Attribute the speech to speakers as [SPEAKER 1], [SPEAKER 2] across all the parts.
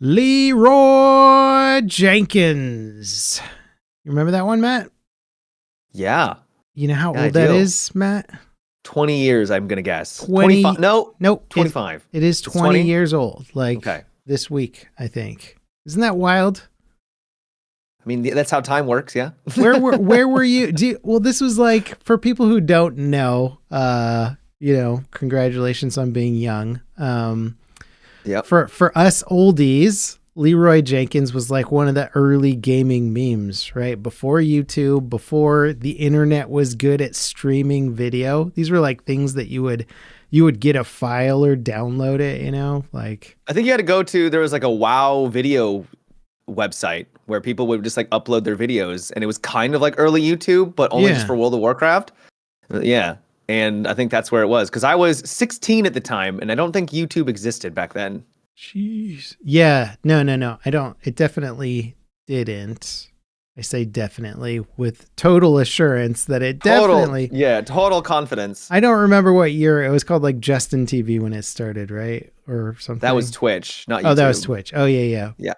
[SPEAKER 1] Leroy Jenkins. You remember that one, Matt?
[SPEAKER 2] Yeah.
[SPEAKER 1] You know how old that is, Matt?
[SPEAKER 2] 20 years, I'm going to guess.
[SPEAKER 1] 25.
[SPEAKER 2] No,
[SPEAKER 1] 25. It is 20 years old. This week, I think. Isn't that wild?
[SPEAKER 2] I mean, that's how time works, yeah.
[SPEAKER 1] Where were you? Well, this was like, for people who don't know, congratulations on being young.
[SPEAKER 2] Yep.
[SPEAKER 1] For us oldies, Leroy Jenkins was like one of the early gaming memes, right? Before YouTube, before the internet was good at streaming video. These were like things that you would get a file or download it, like.
[SPEAKER 2] I think you had to there was like a WoW video website where people would just like upload their videos, and it was kind of like early YouTube, but only just for World of Warcraft. Yeah. And I think that's where it was, because I was 16 at the time, and I don't think YouTube existed back then.
[SPEAKER 1] Jeez. Yeah. No. I don't. It definitely didn't. I say definitely with total assurance that it definitely.
[SPEAKER 2] Total confidence.
[SPEAKER 1] I don't remember what year. It was called like Justin TV when it started, right? Or something.
[SPEAKER 2] That was Twitch, not YouTube.
[SPEAKER 1] Oh, that was Twitch. Oh, yeah.
[SPEAKER 2] Yeah.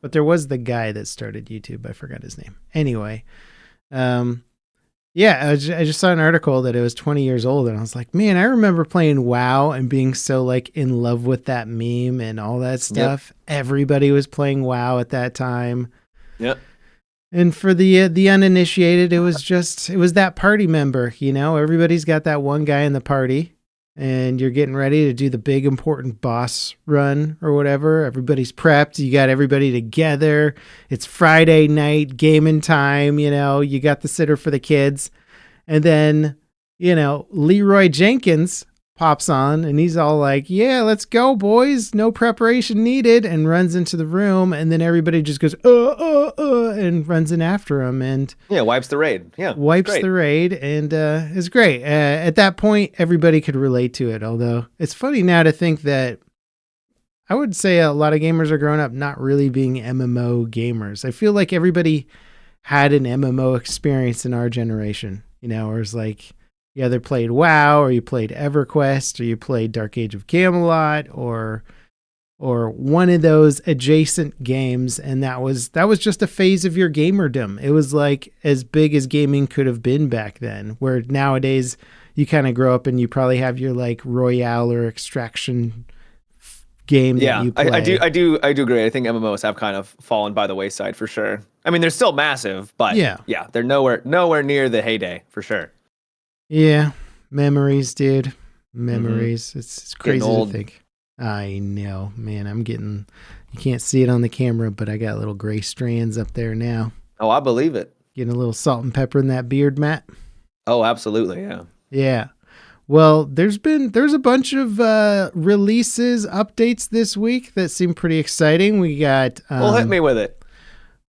[SPEAKER 1] But there was the guy that started YouTube. I forgot his name. Anyway. I just saw an article that it was 20 years old, and I was like, man, I remember playing WoW and being so like in love with that meme and all that stuff. Yep. Everybody was playing WoW at that time.
[SPEAKER 2] Yep.
[SPEAKER 1] And for the uninitiated, it was that party member, everybody's got that one guy in the party, and you're getting ready to do the big important boss run or whatever. Everybody's prepped. You got everybody together. It's Friday night, gaming time. You got the sitter for the kids. And then, Leroy Jenkins pops on, and he's all like, yeah, let's go, boys. No preparation needed, and runs into the room. And then everybody just goes, and runs in after him. And
[SPEAKER 2] wipes the raid. Yeah.
[SPEAKER 1] Wipes the raid. And it's great. At that point, everybody could relate to it. Although it's funny now to think that I would say a lot of gamers are growing up not really being MMO gamers. I feel like everybody had an MMO experience in our generation, or it's like, you either played WoW, or you played EverQuest, or you played Dark Age of Camelot, or one of those adjacent games, and that was just a phase of your gamerdom. It was like as big as gaming could have been back then, where nowadays you kind of grow up and you probably have your like Royale or Extraction game that you play.
[SPEAKER 2] I do agree. I think MMOs have kind of fallen by the wayside for sure. I mean, they're still massive, but they're nowhere near the heyday for sure.
[SPEAKER 1] Yeah, memories, dude. Memories. Mm-hmm. It's crazy to think. I know, man. You can't see it on the camera, but I got little gray strands up there now.
[SPEAKER 2] Oh, I believe it.
[SPEAKER 1] Getting a little salt and pepper in that beard, Matt.
[SPEAKER 2] Oh, absolutely, yeah.
[SPEAKER 1] Yeah. Well, there's a bunch of releases, updates this week that seem pretty exciting. We got.
[SPEAKER 2] Well, hit me with it.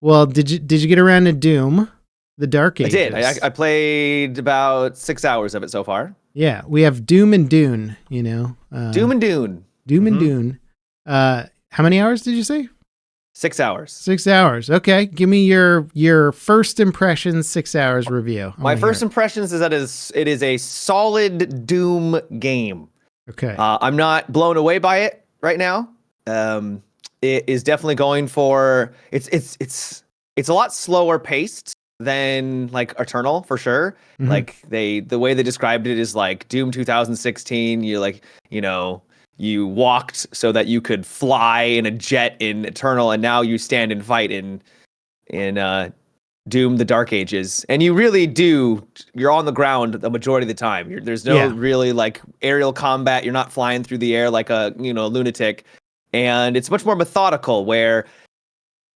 [SPEAKER 1] Well, did you get around to Doom? The Dark Ages.
[SPEAKER 2] I did. I played about 6 hours of it so far.
[SPEAKER 1] Yeah, we have Doom and Dune, Doom
[SPEAKER 2] and Dune.
[SPEAKER 1] Doom and Dune. How many hours did you say?
[SPEAKER 2] 6 hours.
[SPEAKER 1] 6 hours. Okay. Give me your first impressions, 6 hours review.
[SPEAKER 2] My first impressions is that it is a solid Doom game.
[SPEAKER 1] Okay.
[SPEAKER 2] I'm not blown away by it right now. It is definitely going for it's a lot slower paced than like Eternal for sure. Mm-hmm. Like the way they described it is like Doom 2016. You walked so that you could fly in a jet in Eternal, and now you stand and fight in Doom the Dark Ages. And you really do. You're on the ground the majority of the time. There's no really like aerial combat. You're not flying through the air like a lunatic. And it's much more methodical, where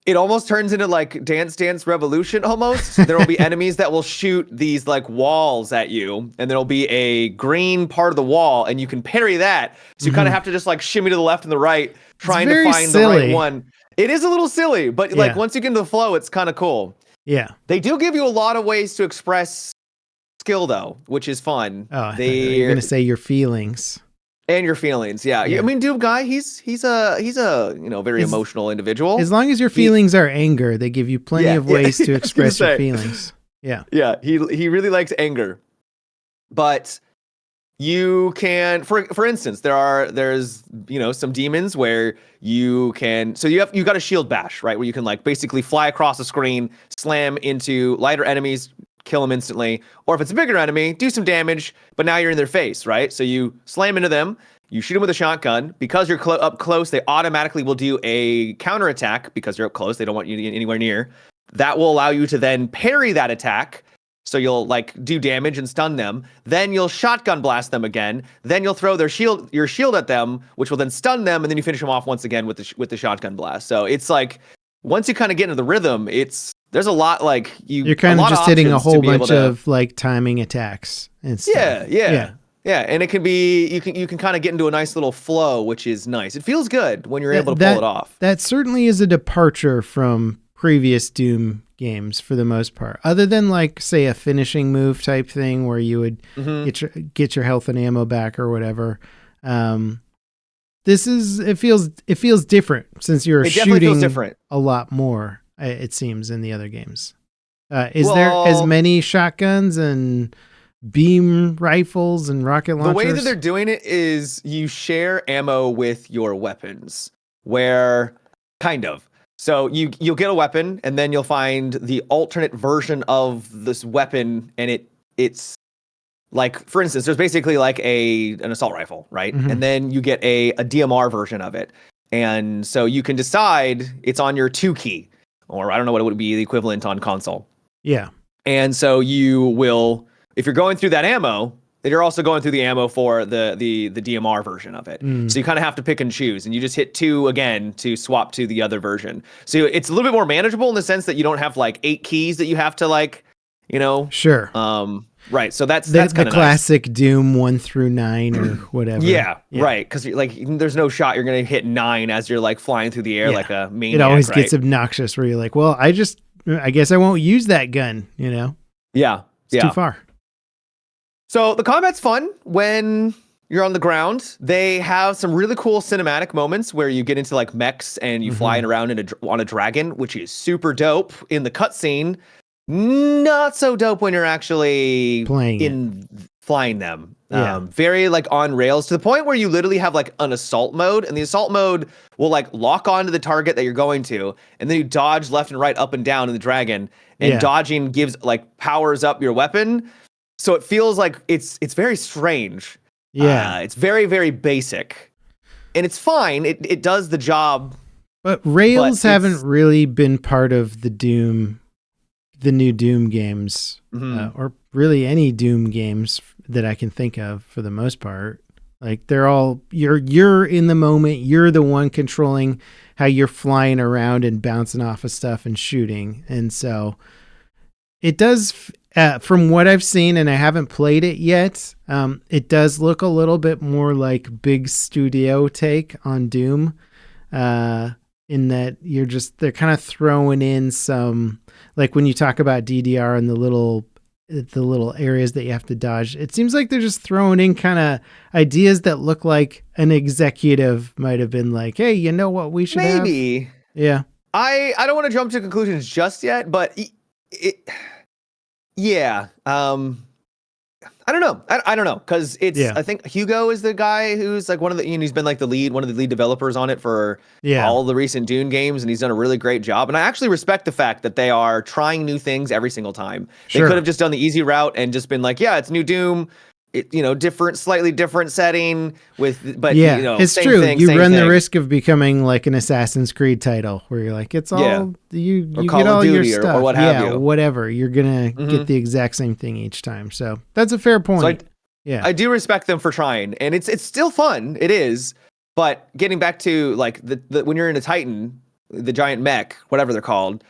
[SPEAKER 2] it almost turns into like Dance Dance Revolution almost. There will be enemies that will shoot these like walls at you, and there'll be a green part of the wall, and you can parry that. So you kind of have to just like shimmy to the left and the right, trying to find the right one. It is a little silly, but like once you get into the flow, it's kind of cool.
[SPEAKER 1] Yeah.
[SPEAKER 2] They do give you a lot of ways to express skill though, which is fun.
[SPEAKER 1] Oh, you're going to say your feelings.
[SPEAKER 2] And your feelings, yeah. I mean, Doom guy, he's a very emotional individual.
[SPEAKER 1] As long as your feelings are anger, they give you plenty of ways to express your feelings. Yeah.
[SPEAKER 2] Yeah, he really likes anger. But you can, for instance, there's some demons where you got a shield bash, right, where you can like basically fly across the screen, slam into lighter enemies, kill them instantly, or if it's a bigger enemy, do some damage, but now you're in their face, right? So you slam into them, you shoot them with a shotgun. Because you're up close, they automatically will do a counterattack because you're up close. They don't want you to get anywhere near. That will allow you to then parry that attack. So you'll like do damage and stun them. Then you'll shotgun blast them again. Then you'll throw your shield at them, which will then stun them, and then you finish them off once again with the shotgun blast. So it's like once you kind of get into the rhythm, there's a lot like
[SPEAKER 1] you're kind of just hitting a whole bunch of like timing attacks and stuff.
[SPEAKER 2] Yeah, and it can be you can kind of get into a nice little flow, which is nice. It feels good when you're able to pull it off.
[SPEAKER 1] That certainly is a departure from previous Doom games for the most part, other than like say a finishing move type thing where you would get your health and ammo back or whatever. It feels different since you're shooting a lot more. It seems in the other games. Is there as many shotguns and beam rifles and rocket launchers?
[SPEAKER 2] The way that they're doing it is you share ammo with your weapons, where kind of. So you'll get a weapon, and then you'll find the alternate version of this weapon, and it's like, for instance, there's basically like an assault rifle, right? Mm-hmm. And then you get a DMR version of it, and so you can decide it's on your 2 key, or I don't know what it would be the equivalent on console.
[SPEAKER 1] Yeah,
[SPEAKER 2] and so you will, if you're going through that ammo, then you're also going through the ammo for the DMR version of it. So you kind of have to pick and choose, and you just hit 2 again to swap to the other version. So it's a little bit more manageable in the sense that you don't have like 8 keys that you have to like,
[SPEAKER 1] Sure.
[SPEAKER 2] Right. So that's
[SPEAKER 1] the
[SPEAKER 2] kind of
[SPEAKER 1] classic nice. Doom 1 through 9 or whatever.
[SPEAKER 2] Yeah. Right. Because like there's no shot you're gonna hit 9 as you're like flying through the air like a maniac.
[SPEAKER 1] It always gets obnoxious where you're like, well, I guess I won't use that gun.
[SPEAKER 2] Yeah.
[SPEAKER 1] It's too far.
[SPEAKER 2] So the combat's fun when you're on the ground. They have some really cool cinematic moments where you get into like mechs and you flying around on a dragon, which is super dope in the cutscene. Not so dope when you're actually flying them. Very like on rails, to the point where you literally have like an assault mode, and the assault mode will like lock onto the target that you're going to, and then you dodge left and right, up and down in the dragon, and dodging powers up your weapon. So it feels like it's very strange.
[SPEAKER 1] Yeah.
[SPEAKER 2] It's very, very basic. And it's fine. It does the job.
[SPEAKER 1] But rails haven't really been part of the new Doom games, or really any Doom games that I can think of for the most part. Like they're all, you're in the moment. You're the one controlling how you're flying around and bouncing off of stuff and shooting. And so it does, from what I've seen, and I haven't played it yet, it does look a little bit more like big studio take on Doom, in that they're kind of throwing in some, like when you talk about DDR and the little areas that you have to dodge, it seems like they're just throwing in kind of ideas that look like an executive might have been like, hey, you know what we should
[SPEAKER 2] maybe
[SPEAKER 1] have? Yeah.
[SPEAKER 2] I don't want to jump to conclusions just yet, but I don't know. I don't know, because I think Hugo is the guy who's like he's been like one of the lead developers on it for all the recent Dune games, and he's done a really great job. And I actually respect the fact that they are trying new things every single time. They could have just done the easy route and just been like, it's new Doom. Slightly different setting
[SPEAKER 1] it's
[SPEAKER 2] same
[SPEAKER 1] true.
[SPEAKER 2] thing,
[SPEAKER 1] you run the risk of becoming like an Assassin's Creed title where you're like, it's all you get all your stuff,
[SPEAKER 2] or what have you.
[SPEAKER 1] Whatever. You're gonna get the exact same thing each time. So that's a fair point.
[SPEAKER 2] So I do respect them for trying, and it's still fun. It is, but getting back to like the when you're in a Titan, the giant mech, whatever they're called,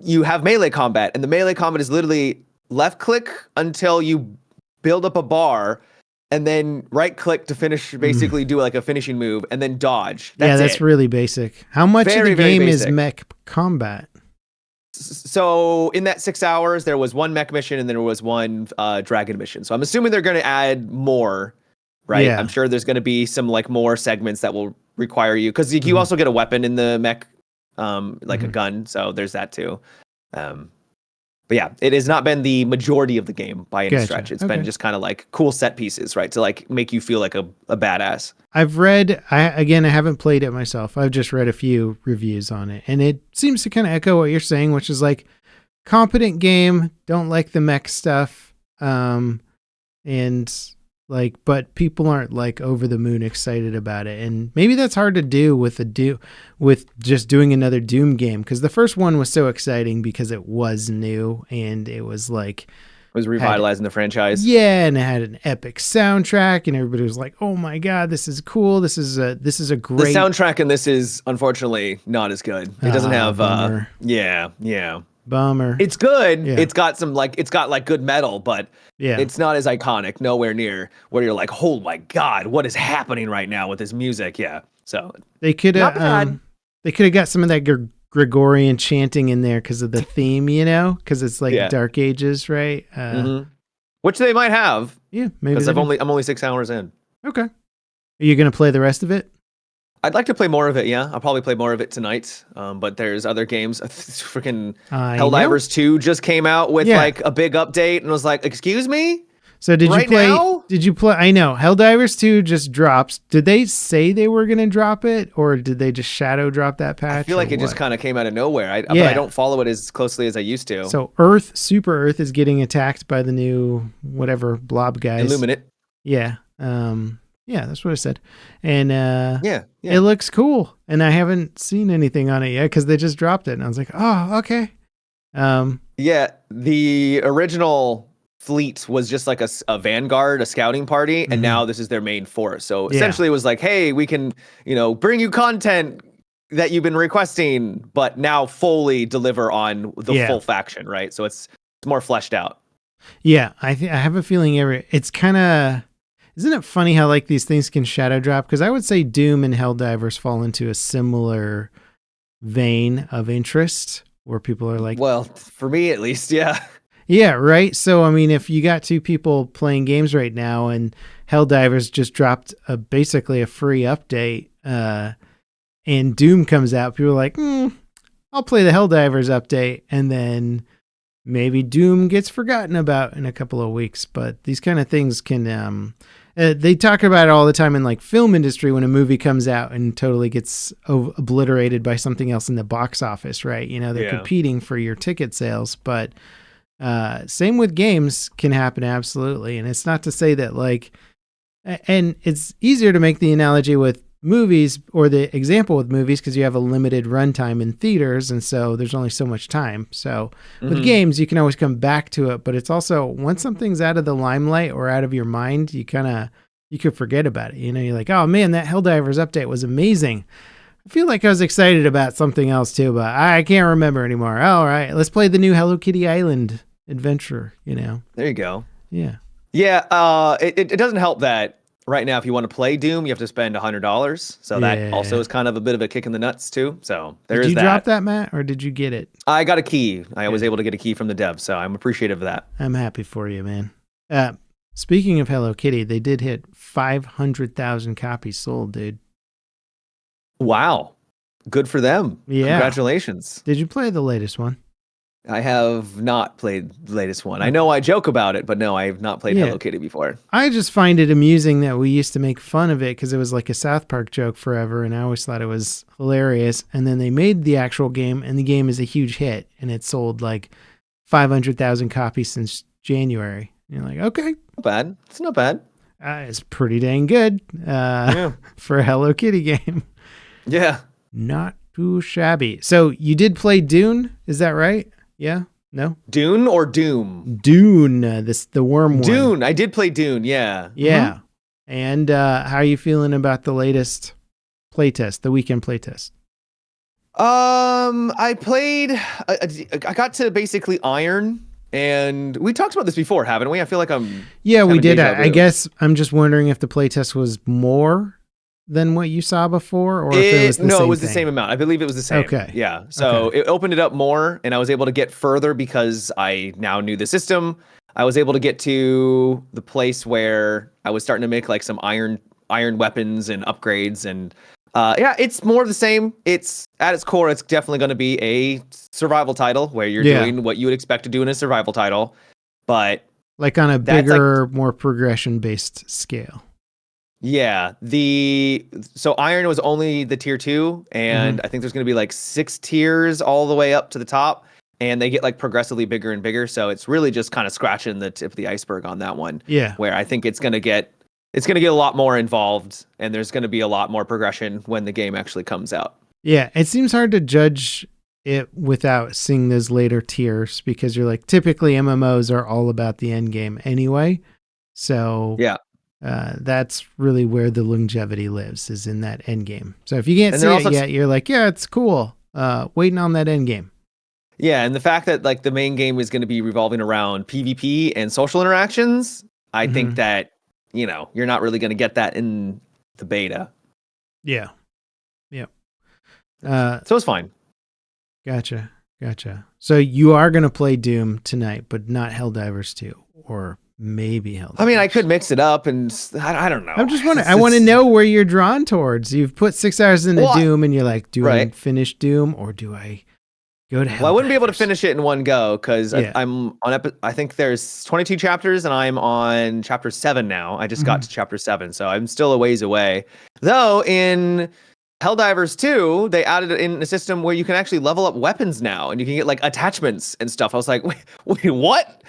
[SPEAKER 2] you have melee combat, and the melee combat is literally left click until you build up a bar, and then right click to finish, basically do like a finishing move, and then dodge.
[SPEAKER 1] That's really basic. How much of the game is mech combat?
[SPEAKER 2] So in that 6 hours, there was one mech mission, and then there was one dragon mission. So I'm assuming they're going to add more, right? I'm sure there's going to be some like more segments that will require you, because you also get a weapon in the mech, like a gun. So there's that too. But yeah, it has not been the majority of the game by any
[SPEAKER 1] Gotcha.
[SPEAKER 2] stretch. It's
[SPEAKER 1] Okay.
[SPEAKER 2] been just kind of like cool set pieces, right? To like make you feel like a badass.
[SPEAKER 1] I've read, I haven't played it myself. I've just read a few reviews on it, and it seems to kind of echo what you're saying, which is like competent game. Don't like the mech stuff, and like, but people aren't like over the moon excited about it, and maybe that's hard to do with with just doing another Doom game, because the first one was so exciting because it was new and it was like
[SPEAKER 2] It was revitalizing the franchise.
[SPEAKER 1] Yeah, and it had an epic soundtrack, and everybody was like, "Oh my god, this is cool! This is a great."
[SPEAKER 2] The soundtrack in this is unfortunately not as good. It doesn't have.
[SPEAKER 1] Bummer.
[SPEAKER 2] Yeah.
[SPEAKER 1] Bummer.
[SPEAKER 2] It's good.
[SPEAKER 1] Yeah.
[SPEAKER 2] It's got good metal, but
[SPEAKER 1] Yeah,
[SPEAKER 2] it's not as iconic. Nowhere near where you're like, oh my god, what is happening right now with this music? Yeah. So
[SPEAKER 1] they could
[SPEAKER 2] not
[SPEAKER 1] have
[SPEAKER 2] bad.
[SPEAKER 1] they could have got some of that Gregorian chanting in there because of the theme, because it's like
[SPEAKER 2] Yeah.
[SPEAKER 1] Dark Ages, right?
[SPEAKER 2] Which they might have,
[SPEAKER 1] Yeah, maybe.
[SPEAKER 2] because I'm only 6 hours in.
[SPEAKER 1] Okay. Are you gonna play the rest of it?
[SPEAKER 2] I'd like to play more of it. Yeah, I'll probably play more of it tonight. But there's other games. Freaking Helldivers 2 just came out with like a big update, and was like, "Excuse me."
[SPEAKER 1] So did
[SPEAKER 2] right
[SPEAKER 1] you play?
[SPEAKER 2] Now?
[SPEAKER 1] Did you play? I know Helldivers 2 just drops. Did they say they were gonna drop it, or did they just shadow drop that patch?
[SPEAKER 2] I feel like it just kind of came out of nowhere. But I don't follow it as closely as I used to.
[SPEAKER 1] So Super Earth is getting attacked by the new whatever blob guys.
[SPEAKER 2] Illuminate.
[SPEAKER 1] Yeah. Yeah, that's what I said. And
[SPEAKER 2] yeah,
[SPEAKER 1] it looks cool. And I haven't seen anything on it yet because they just dropped it. And I was like, oh, okay.
[SPEAKER 2] Yeah, the original fleet was just like a vanguard, a scouting party, and now this is their main force. So essentially it was like, hey, we can, bring you content that you've been requesting, but now fully deliver on the full faction, right? So it's more fleshed out.
[SPEAKER 1] Yeah, I have a feeling it's kind of, isn't it funny how like these things can shadow drop? Because I would say Doom and Helldivers fall into a similar vein of interest where people are like,
[SPEAKER 2] well, for me at least, yeah.
[SPEAKER 1] Yeah, right. So, I mean, if you got two people playing games right now and Helldivers just dropped basically a free update and Doom comes out, people are like, I'll play the Helldivers update, and then maybe Doom gets forgotten about in a couple of weeks. But these kind of things can, they talk about it all the time in like film industry when a movie comes out and totally gets obliterated by something else in the box office, right? They're competing for your ticket sales, but same with games can happen, absolutely. And it's not to say that like, and it's easier to make the analogy with movies or the example with movies because you have a limited runtime in theaters, and so there's only so much time. So with games you can always come back to it, but it's also once something's out of the limelight or out of your mind, you could forget about it. You're like, oh man, that Helldivers update was amazing. I feel like I was excited about something else too, but I can't remember anymore. All right, let's play the new Hello Kitty Island adventure.
[SPEAKER 2] There you go.
[SPEAKER 1] Yeah.
[SPEAKER 2] It doesn't help that right now, if you want to play Doom, you have to spend $100. So that also is kind of a bit of a kick in the nuts too. So there is that. Did you
[SPEAKER 1] drop that, Matt, or did you get it?
[SPEAKER 2] I got a key. I was able to get a key from the dev, so I'm appreciative of that.
[SPEAKER 1] I'm happy for you, man. Speaking of Hello Kitty, they did hit 500,000 copies sold, dude.
[SPEAKER 2] Wow. Good for them.
[SPEAKER 1] Yeah.
[SPEAKER 2] Congratulations.
[SPEAKER 1] Did you play the latest one?
[SPEAKER 2] I have not played the latest one. I know I joke about it, but no, I have not played Hello Kitty before.
[SPEAKER 1] I just find it amusing that we used to make fun of it because it was like a South Park joke forever, and I always thought it was hilarious. And then they made the actual game, and the game is a huge hit, and it sold like 500,000 copies since January. And you're like, okay.
[SPEAKER 2] Not bad. It's not bad.
[SPEAKER 1] It's pretty dang good for a Hello Kitty game.
[SPEAKER 2] Yeah.
[SPEAKER 1] Not too shabby. So you did play Dune, is that right? Yeah? No?
[SPEAKER 2] Dune or Doom?
[SPEAKER 1] Dune, the worm one.
[SPEAKER 2] Dune. I did play Dune, yeah.
[SPEAKER 1] Yeah. Mm-hmm. And how are you feeling about the latest playtest, the weekend playtest?
[SPEAKER 2] I played, I got to basically Iron, and we talked about this before, haven't we? I feel like
[SPEAKER 1] we did. I guess I'm just wondering if the playtest was more than what you saw before, or if it was the same
[SPEAKER 2] it was
[SPEAKER 1] thing.
[SPEAKER 2] the same amount. I believe it was the same.
[SPEAKER 1] Okay.
[SPEAKER 2] Yeah. So it opened it up more, and I was able to get further because I now knew the system. I was able to get to the place where I was starting to make like some iron weapons and upgrades, and Yeah, it's more of the same. It's at its core, it's definitely going to be a survival title where you're doing what you would expect to do in a survival title, but
[SPEAKER 1] like on a bigger, more progression based scale.
[SPEAKER 2] Yeah, so Iron was only the tier 2, and I think there's going to be like 6 tiers all the way up to the top, and they get like progressively bigger and bigger. So it's really just kind of scratching the tip of the iceberg on that one.
[SPEAKER 1] Yeah,
[SPEAKER 2] where I think it's going to get a lot more involved, and there's going to be a lot more progression when the game actually comes out.
[SPEAKER 1] Yeah, it seems hard to judge it without seeing those later tiers, because you're like, typically MMOs are all about the end game anyway. So
[SPEAKER 2] yeah.
[SPEAKER 1] That's really where the longevity lives, is in that end game. So if you can't see it yet, you're like, yeah, it's cool. Waiting on that end game.
[SPEAKER 2] Yeah, and the fact that like the main game is going to be revolving around PvP and social interactions, I think that, you're not really going to get that in the beta.
[SPEAKER 1] Yeah. Yeah.
[SPEAKER 2] So it's fine.
[SPEAKER 1] Gotcha. So you are going to play Doom tonight, but not Helldivers 2, or maybe Helldivers.
[SPEAKER 2] I mean, I could mix it up, and I don't know.
[SPEAKER 1] I'm just wondering. I want to know where you're drawn towards. You've put 6 hours into Doom, and you're like, do I finish Doom, or do I go to Helldivers?
[SPEAKER 2] Well, I wouldn't be able to finish it in one go, because I'm on I think there's 22 chapters, and I'm on chapter 7 now. I just got to chapter 7, so I'm still a ways away. Though in Helldivers 2, they added in a system where you can actually level up weapons now, and you can get like attachments and stuff. I was like, wait, what?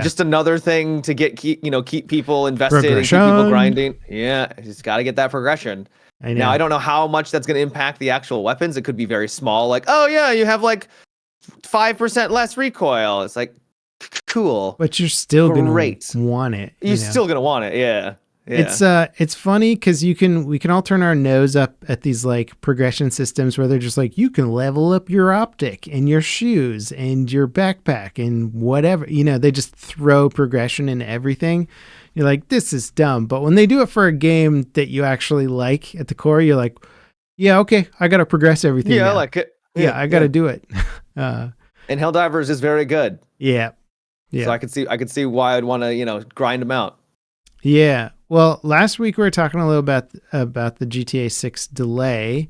[SPEAKER 2] Just another thing to keep people invested and keep people grinding. Yeah, you just got to get that progression. Now, I don't know how much that's going to impact the actual weapons. It could be very small, like, oh yeah, you have like 5% less recoil. It's like, cool.
[SPEAKER 1] But you're still going to want it.
[SPEAKER 2] You're still going to want it, yeah.
[SPEAKER 1] It's funny because we can all turn our nose up at these like progression systems where they're just like, you can level up your optic and your shoes and your backpack and whatever, they just throw progression in everything. You're like, this is dumb. But when they do it for a game that you actually like at the core, you're like, yeah, okay, I got to progress everything.
[SPEAKER 2] Yeah,
[SPEAKER 1] now.
[SPEAKER 2] I like it.
[SPEAKER 1] Yeah, I got to do it.
[SPEAKER 2] And Helldivers is very good.
[SPEAKER 1] Yeah.
[SPEAKER 2] So I could see why I'd want to, grind them out.
[SPEAKER 1] Yeah. Well, last week we were talking a little about the GTA 6 delay,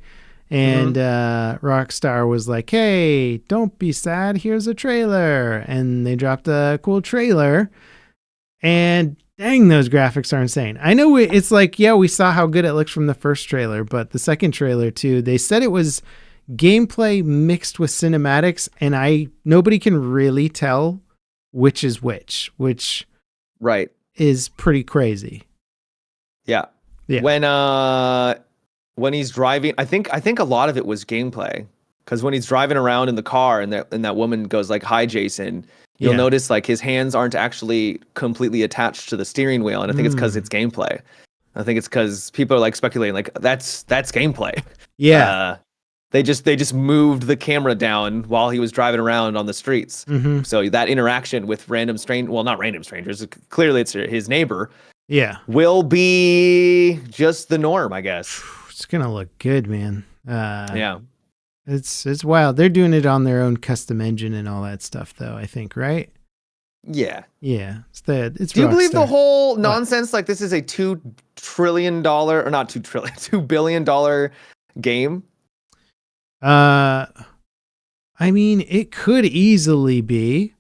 [SPEAKER 1] and Rockstar was like, hey, don't be sad, here's a trailer. And they dropped a cool trailer, and dang, those graphics are insane. I know it's like, yeah, we saw how good it looks from the first trailer, but the second trailer too, they said it was gameplay mixed with cinematics, and nobody can really tell which is which
[SPEAKER 2] right
[SPEAKER 1] is pretty crazy.
[SPEAKER 2] Yeah. When he's driving, I think a lot of it was gameplay, because when he's driving around in the car and that woman goes like, "Hi, Jason," you'll notice like his hands aren't actually completely attached to the steering wheel, and I think it's because it's gameplay. I think it's because people are like speculating like that's gameplay.
[SPEAKER 1] Yeah.
[SPEAKER 2] They just moved the camera down while he was driving around on the streets. So that interaction with not random strangers, clearly it's his neighbor.
[SPEAKER 1] Yeah.
[SPEAKER 2] Will be just the norm, I guess.
[SPEAKER 1] It's going to look good, man.
[SPEAKER 2] Yeah.
[SPEAKER 1] It's wild. They're doing it on their own custom engine and all that stuff though, I think, right?
[SPEAKER 2] Yeah.
[SPEAKER 1] Yeah.
[SPEAKER 2] Do you believe the whole nonsense like this is a $2 billion game?
[SPEAKER 1] I mean, it could easily be.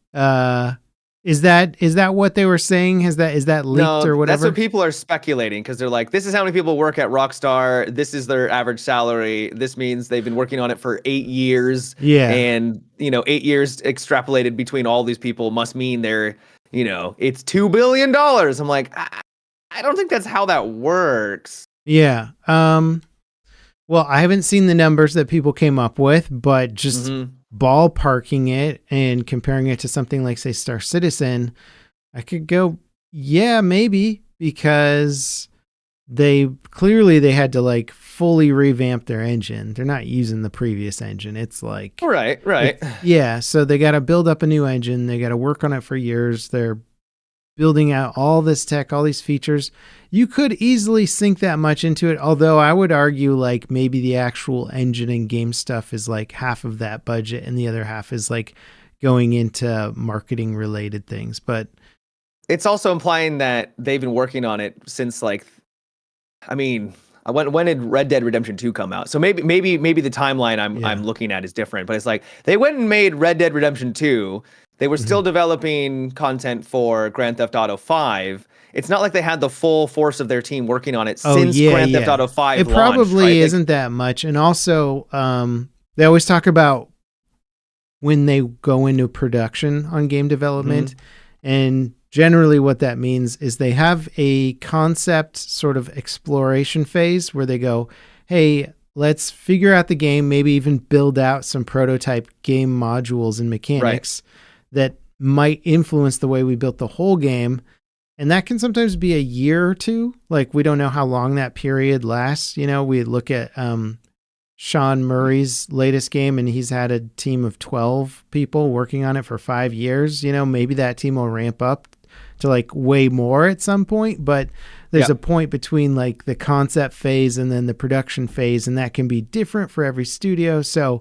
[SPEAKER 1] Is that what they were saying? Is that leaked or whatever?
[SPEAKER 2] That's what people are speculating, because they're like, this is how many people work at Rockstar. This is their average salary. This means they've been working on it for 8 years.
[SPEAKER 1] Yeah.
[SPEAKER 2] And 8 years extrapolated between all these people must mean they're, it's $2 billion. I'm like, I don't think that's how that works.
[SPEAKER 1] Yeah. Well, I haven't seen the numbers that people came up with, but just ballparking it and comparing it to something like, say, Star Citizen, I could go, yeah, maybe, because they had to like fully revamp their engine. They're not using the previous engine. It's like,
[SPEAKER 2] right.
[SPEAKER 1] Yeah. So they got to build up a new engine. They got to work on it for years. They're building out all this tech, all these features. You could easily sink that much into it. Although I would argue like maybe the actual engine and game stuff is like half of that budget, and the other half is like going into marketing related things. But
[SPEAKER 2] it's also implying that they've been working on it since When did Red Dead Redemption 2 come out? So maybe the timeline I'm looking at is different, but it's like they went and made Red Dead Redemption 2. They were still developing content for Grand Theft Auto 5. It's not like they had the full force of their team working on it since Grand Theft Auto 5
[SPEAKER 1] It
[SPEAKER 2] launched,
[SPEAKER 1] probably
[SPEAKER 2] right?
[SPEAKER 1] isn't that much. And also, they always talk about when they go into production on game development. And generally what that means is they have a concept sort of exploration phase where they go, hey, let's figure out the game, maybe even build out some prototype game modules and mechanics that might influence the way we built the whole game. And that can sometimes be a year or two. Like, we don't know how long that period lasts. You know, we look at Sean Murray's latest game, and he's had a team of 12 people working on it for 5 years. You know, maybe that team will ramp up to like way more at some point, but there's a point between like the concept phase and then the production phase, and that can be different for every studio. So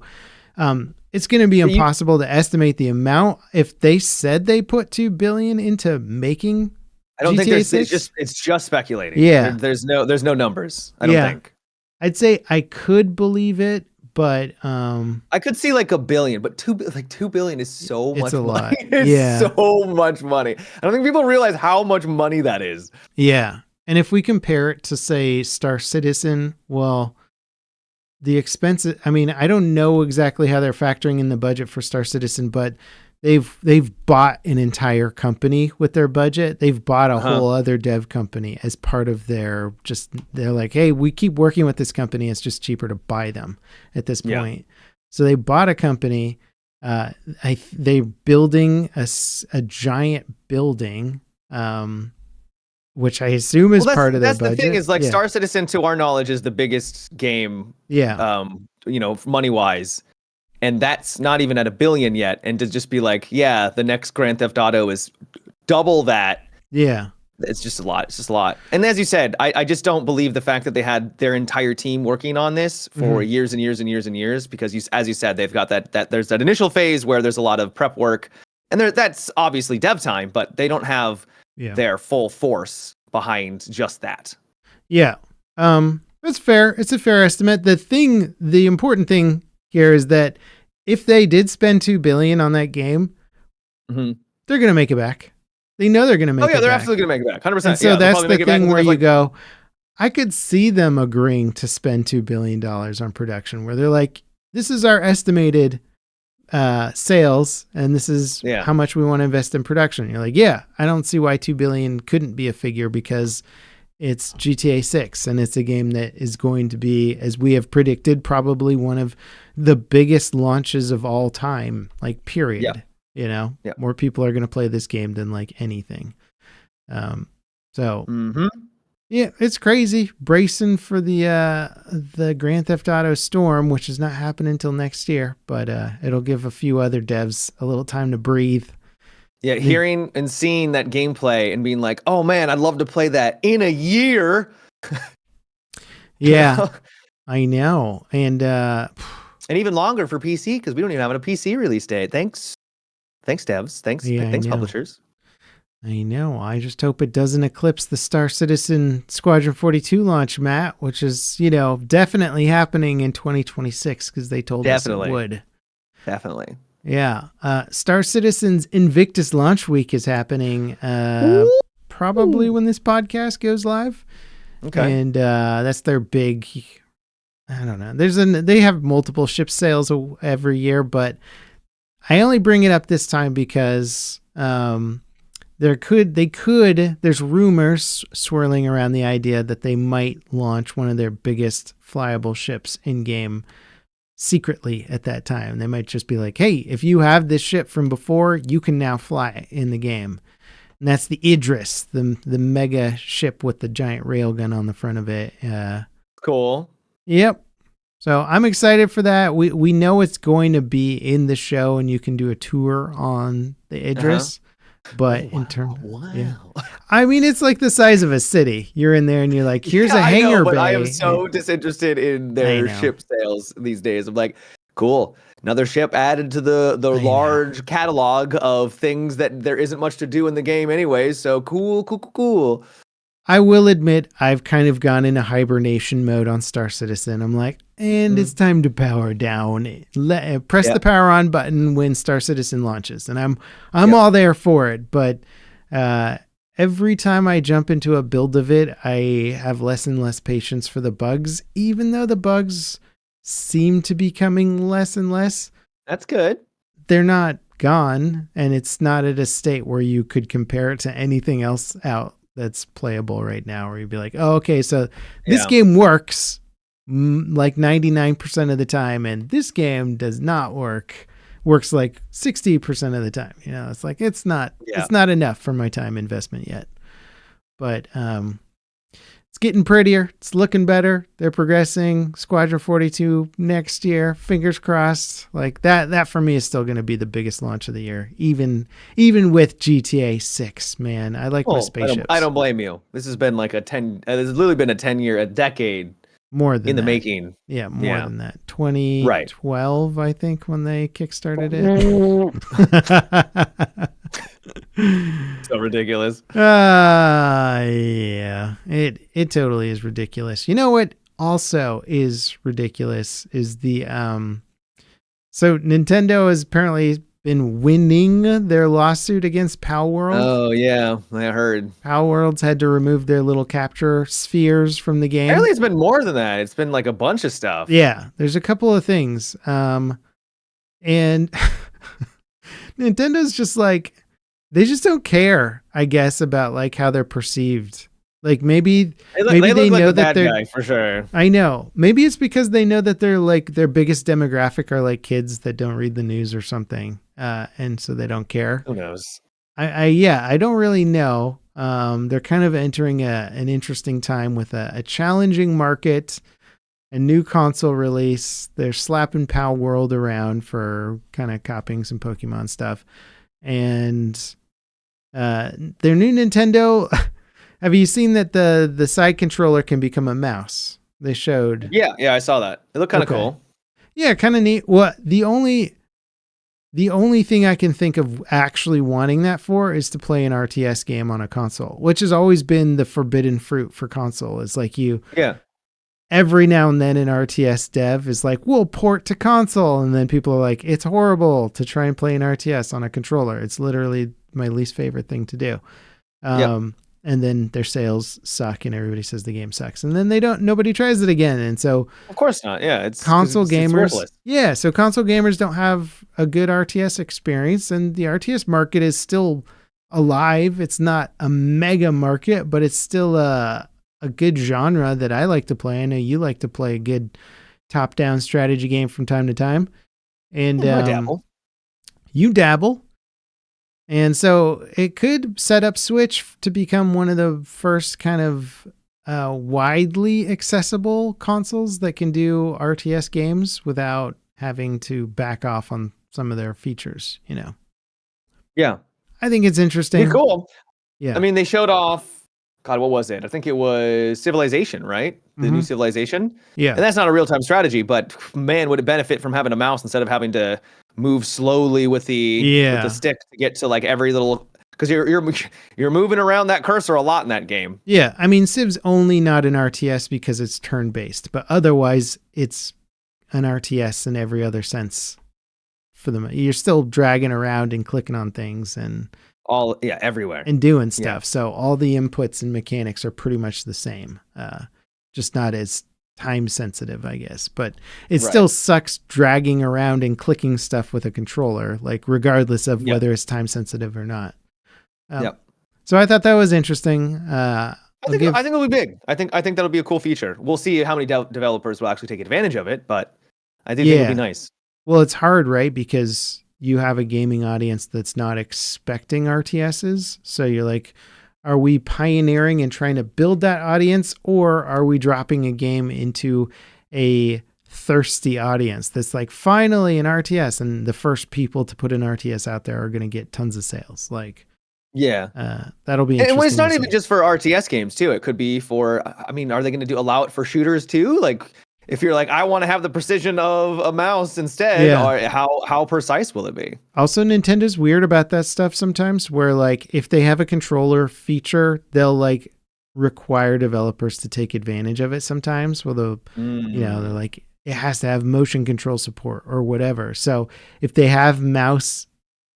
[SPEAKER 1] it's going to be impossible to estimate the amount. If they said they put $2 billion into making,
[SPEAKER 2] I don't think
[SPEAKER 1] GTA
[SPEAKER 2] it's just speculating.
[SPEAKER 1] Yeah.
[SPEAKER 2] There's no numbers. I don't think.
[SPEAKER 1] I'd say I could believe it, but
[SPEAKER 2] I could see like $1 billion, but $2 billion is so much money.
[SPEAKER 1] Lot.
[SPEAKER 2] It's so much money. I don't think people realize how much money that is.
[SPEAKER 1] Yeah. And if we compare it to, say, Star Citizen, well, the expenses, I mean, I don't know exactly how they're factoring in the budget for Star Citizen, but they've bought an entire company with their budget. They've bought a whole other dev company as part of their they're like, hey, we keep working with this company. It's just cheaper to buy them at this point. So they bought a company. They're building a giant building, which I assume is part of their budget.
[SPEAKER 2] That's the thing is like Star Citizen, to our knowledge, is the biggest game. Money wise. And that's not even at $1 billion yet. And to just be like, the next Grand Theft Auto is double that. Yeah. It's just a lot. It's just a lot. And as you said, I just don't believe the fact that they had their entire team working on this for years and years and years and years, because as you said, they've got that there's that initial phase where there's a lot of prep work, and that's obviously dev time, but they don't have their full force behind just that. Yeah. That's fair. It's a fair estimate. The important thing here is that if they did spend $2 billion on that game, they're going to make it back. They know they're going to make it back. Oh, yeah, they're absolutely going to make it back. 100%. And so that's the thing where you go, I could see them agreeing to spend $2 billion on production, where they're like, this is our estimated sales, and this is how much we want to invest in production. And you're like, I don't see why $2 billion couldn't be a figure, because it's GTA 6, and it's a game that is going to be, as we have predicted, probably one of the biggest launches of all time, like, period. Yeah. You know, more people are going to play this game than like anything. It's crazy. Bracing for the Grand Theft Auto Storm, which is not happening until next year, but it'll give a few other devs a little time to breathe. Yeah, hearing and seeing that gameplay and being like, oh man, I'd love to play that in a year. Yeah, I know. And even longer for PC, because we don't even have a PC release date. Thanks devs. Thanks publishers. I know. I just hope it doesn't eclipse the Star Citizen Squadron 42 launch, Matt, which is, definitely happening in 2026, because they told us it would. Definitely. Yeah. Star Citizen's Invictus launch week is happening probably when this podcast goes live. Okay. And that's their big, I don't know. They have multiple ship sales every year, but I only bring it up this time because there's rumors swirling around the idea that they might launch one of their biggest flyable ships in game secretly at that time. They might just be like, hey, if you have this ship from before, you can now fly in the game. And that's the Idris, the mega ship with the giant railgun on the front of it. Cool. Yep. So I'm excited for that. We know it's going to be in the show, and you can do a tour on the Idris. But I mean, it's like the size of a city. You're in there and you're like, here's a hangar bay. I am so disinterested in their ship sales these days. I'm like, cool. Another ship added to the large catalog of things that there isn't much to do in the game anyway. So cool.
[SPEAKER 1] I will admit I've kind of gone into hibernation mode on Star Citizen. I'm like, and it's time to power down. Press the power on button when Star Citizen launches, and I'm all there for it. But every time I jump into a build of it, I have less and less patience for the bugs, even though the bugs seem to be coming less and less.
[SPEAKER 2] That's good.
[SPEAKER 1] They're not gone, and it's not at a state where you could compare it to anything else out that's playable right now, where you'd be like, oh, okay, so this game works like 99% of the time, and this game does not works like 60% of the time. You know, it's like, it's not enough for my time investment yet, but it's getting prettier. It's looking better. They're progressing. Squadron 42 next year. Fingers crossed. Like that for me is still going to be the biggest launch of the year. Even with GTA 6, man. I like my spaceships.
[SPEAKER 2] I don't blame you. This has been like it's literally been a decade.
[SPEAKER 1] More than
[SPEAKER 2] in the
[SPEAKER 1] that.
[SPEAKER 2] making.
[SPEAKER 1] Yeah, more than that. 2012, I think, when they kickstarted it.
[SPEAKER 2] So ridiculous.
[SPEAKER 1] Yeah. It totally is ridiculous. You know what also is ridiculous is the so Nintendo has apparently been winning their lawsuit against Palworld.
[SPEAKER 2] Oh yeah, I heard.
[SPEAKER 1] Palworld's had to remove their little capture spheres from the game.
[SPEAKER 2] Apparently it's been more than that. It's been like a bunch of stuff.
[SPEAKER 1] Yeah, there's a couple of things. And Nintendo's just like, they just don't care, I guess, about like how they're perceived. Like maybe they know like that they're
[SPEAKER 2] for sure.
[SPEAKER 1] I know. Maybe it's because they know that they're like their biggest demographic are like kids that don't read the news or something. And so they don't care.
[SPEAKER 2] Who knows?
[SPEAKER 1] I don't really know. They're kind of entering an interesting time with a challenging market, a new console release. They're slapping Palworld around for kind of copying some Pokemon stuff. And their new Nintendo, have you seen that the side controller can become a mouse? They showed.
[SPEAKER 2] Yeah, I saw that. It looked kind of cool.
[SPEAKER 1] Yeah, kind of neat. Well, the only thing I can think of actually wanting that for is to play an RTS game on a console, which has always been the forbidden fruit for console. It's like every now and then an RTS dev is like, we'll port to console. And then people are like, it's horrible to try and play an RTS on a controller. It's literally my least favorite thing to do. And then their sales suck and everybody says the game sucks. And then nobody tries it again. And so
[SPEAKER 2] of course not. Yeah. It's
[SPEAKER 1] console gamers.
[SPEAKER 2] It's
[SPEAKER 1] so console gamers don't have a good RTS experience, and the RTS market is still alive. It's not a mega market, but it's still a good genre that I like to play. I know you like to play a good top-down strategy game from time to time. And
[SPEAKER 2] I dabble.
[SPEAKER 1] You dabble. And so it could set up Switch to become one of the first kind of widely accessible consoles that can do RTS games without having to back off on some of their features, you know?
[SPEAKER 2] Yeah.
[SPEAKER 1] I think it's interesting.
[SPEAKER 2] Pretty cool.
[SPEAKER 1] Yeah.
[SPEAKER 2] I mean, they showed off, God, what was it? I think it was Civilization, right? The new Civilization.
[SPEAKER 1] Yeah.
[SPEAKER 2] And that's not a real-time strategy, but man, would it benefit from having a mouse instead of having to move slowly with the stick to get to like every little, because you're moving around that cursor a lot in that game.
[SPEAKER 1] Yeah. I mean, Civ's only not an RTS because it's turn-based, but otherwise it's an RTS in every other sense. You're still dragging around and clicking on things and
[SPEAKER 2] everywhere
[SPEAKER 1] and doing stuff. So all the inputs and mechanics are pretty much the same. Just not as time sensitive, I guess, but it still sucks dragging around and clicking stuff with a controller, like regardless of whether it's time sensitive or not. So I thought that was interesting. I think
[SPEAKER 2] it'll be big. I think that'll be a cool feature. We'll see how many developers will actually take advantage of it, but I think it'll be nice.
[SPEAKER 1] Well, it's hard, right? Because you have a gaming audience that's not expecting RTSs. So you're like, are we pioneering and trying to build that audience, or are we dropping a game into a thirsty audience that's like, finally an RTS, and the first people to put an RTS out there are going to get tons of sales? Like, that'll be interesting.
[SPEAKER 2] And it's not even just for RTS games too. It could be for, I mean, are they going to allow it for shooters too? Like, if you're like, I want to have the precision of a mouse instead, or how precise will it be?
[SPEAKER 1] Also, Nintendo's weird about that stuff sometimes, where like if they have a controller feature, they'll like require developers to take advantage of it sometimes. Well, they're like, it has to have motion control support or whatever. So if they have mouse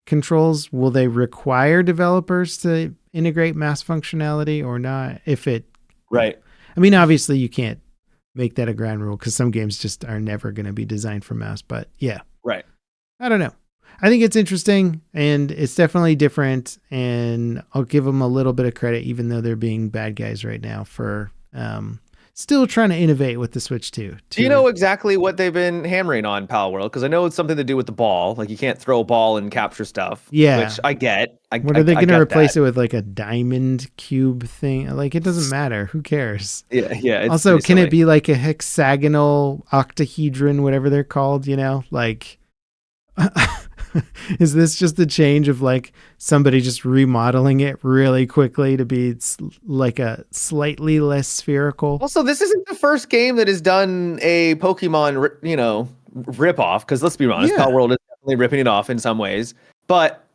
[SPEAKER 1] controls, will they require developers to integrate mouse functionality or not?
[SPEAKER 2] Right.
[SPEAKER 1] I mean, obviously you can't make that a ground rule because some games just are never going to be designed for mouse, but yeah.
[SPEAKER 2] Right.
[SPEAKER 1] I don't know. I think it's interesting and it's definitely different, and I'll give them a little bit of credit, even though they're being bad guys right now for still trying to innovate with the Switch 2.
[SPEAKER 2] Do you know exactly what they've been hammering on Palworld? Because I know it's something to do with the ball. Like you can't throw a ball and capture stuff.
[SPEAKER 1] Yeah.
[SPEAKER 2] Which I get.
[SPEAKER 1] What are they going to replace it with, like a diamond cube thing? Like, it doesn't matter. Who cares?
[SPEAKER 2] Yeah.
[SPEAKER 1] Also, can it be like a hexagonal octahedron, whatever they're called, like... Is this just a change of like somebody just remodeling it really quickly to be like a slightly less spherical?
[SPEAKER 2] Also, this isn't the first game that has done a Pokemon, rip off. Because let's be honest, Palworld is definitely ripping it off in some ways. But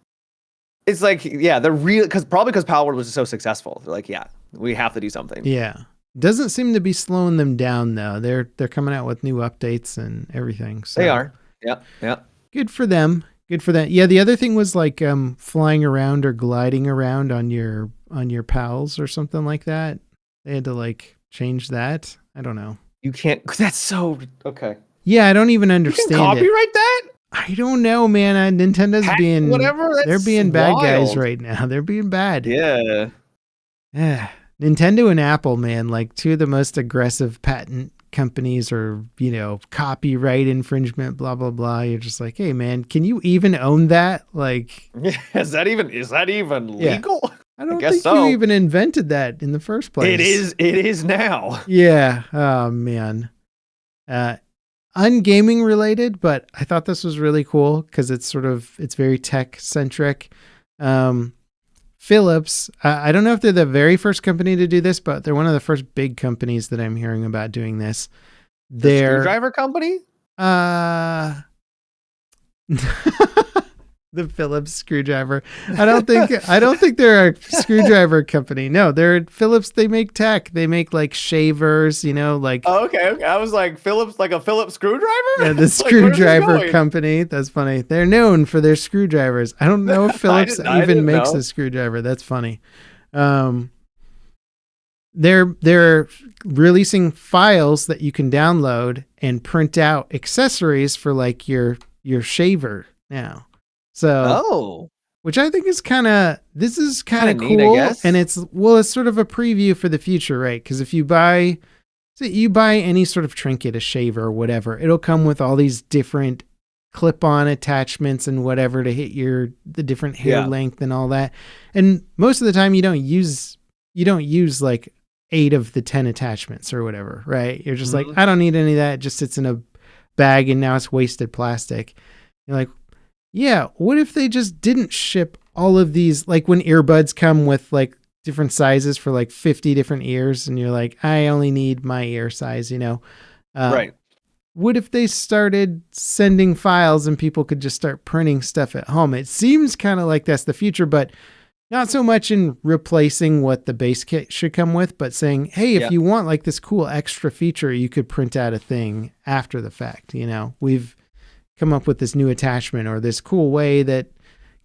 [SPEAKER 2] it's like, they're real because Palworld was so successful. They're like, we have to do something.
[SPEAKER 1] Yeah, doesn't seem to be slowing them down though. They're coming out with new updates and everything. So.
[SPEAKER 2] They are. Yeah.
[SPEAKER 1] Good for them. Yeah, the other thing was like flying around or gliding around on your pals or something like that. They had to like change that. I don't know.
[SPEAKER 2] You can't. That's so okay.
[SPEAKER 1] Yeah, I don't even understand.
[SPEAKER 2] You can copyright that?
[SPEAKER 1] I don't know, man. Nintendo's being
[SPEAKER 2] whatever.
[SPEAKER 1] They're being bad guys right now. They're being bad.
[SPEAKER 2] Yeah.
[SPEAKER 1] Nintendo and Apple, man, like two of the most aggressive patent companies, or copyright infringement, blah blah blah. You're just like, hey man, can you even own that? Like,
[SPEAKER 2] is that even legal?
[SPEAKER 1] I don't think you even invented that in the first place.
[SPEAKER 2] It is now.
[SPEAKER 1] Yeah. Oh man. Ungaming related, but I thought this was really cool because it's very tech centric. Philips, I don't know if they're the very first company to do this, but they're one of the first big companies that I'm hearing about doing this.
[SPEAKER 2] They're screwdriver company?
[SPEAKER 1] The Philips screwdriver. I don't think they're a screwdriver company. No, they're Philips. They make tech. They make like shavers, like.
[SPEAKER 2] Oh, okay. I was like, Philips, like a Philips screwdriver?
[SPEAKER 1] Yeah, the screwdriver company. That's funny. They're known for their screwdrivers. I don't know if Philips even makes a screwdriver. That's funny. They're releasing files that you can download and print out accessories for like your shaver now. So, which I think is kind of cool.
[SPEAKER 2] Neat, I guess.
[SPEAKER 1] And it's sort of a preview for the future, right? Because if you buy any sort of trinket, a shaver or whatever, it'll come with all these different clip-on attachments and whatever to hit the different hair length and all that. And most of the time you don't use like 8 of the 10 attachments or whatever, right? You're just like, I don't need any of that. It just sits in a bag and now it's wasted plastic. You're like, yeah, what if they just didn't ship all of these, like when earbuds come with like different sizes for like 50 different ears and you're like, I only need my ear size,
[SPEAKER 2] right.
[SPEAKER 1] What if they started sending files and people could just start printing stuff at home? It seems kind of like that's the future, but not so much in replacing what the base kit should come with, but saying, hey, if you want like this cool extra feature, you could print out a thing after the fact. We've come up with this new attachment or this cool way that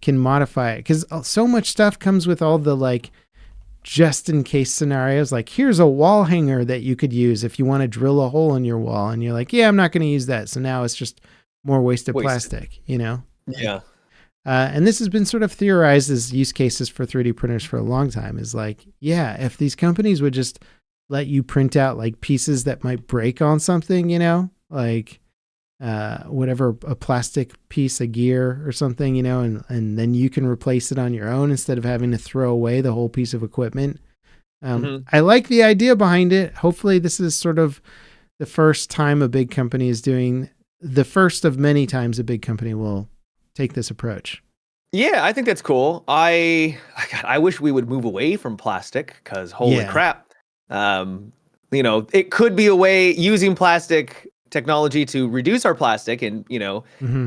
[SPEAKER 1] can modify it. Because so much stuff comes with all the like just in case scenarios. Like here's a wall hanger that you could use if you want to drill a hole in your wall. And you're like, yeah, I'm not going to use that. So now it's just more wasted plastic,
[SPEAKER 2] Yeah.
[SPEAKER 1] And this has been sort of theorized as use cases for 3D printers for a long time, is like, yeah, if these companies would just let you print out like pieces that might break on something, like whatever, a plastic piece of gear or something, and then you can replace it on your own instead of having to throw away the whole piece of equipment. I like the idea behind it. Hopefully this is sort of the first time a big company is doing, the first of many times a big company will take this approach.
[SPEAKER 2] Yeah, I think that's cool. I wish we would move away from plastic because holy crap. It could be a way using plastic technology to reduce our plastic and,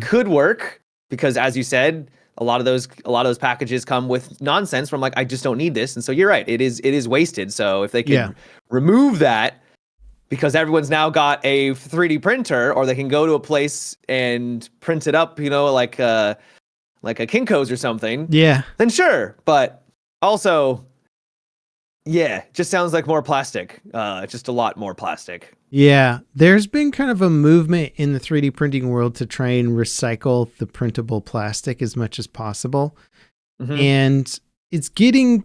[SPEAKER 2] could work because as you said, A lot of those packages come with nonsense from like, I just don't need this. And so you're right, it is wasted. So if they can remove that, because everyone's now got a 3D printer, or they can go to a place and print it up, like a Kinko's or something.
[SPEAKER 1] Yeah.
[SPEAKER 2] Then sure, but also, just sounds like more plastic. Just a lot more plastic.
[SPEAKER 1] Yeah, there's been kind of a movement in the 3D printing world to try and recycle the printable plastic as much as possible. Mm-hmm. And it's getting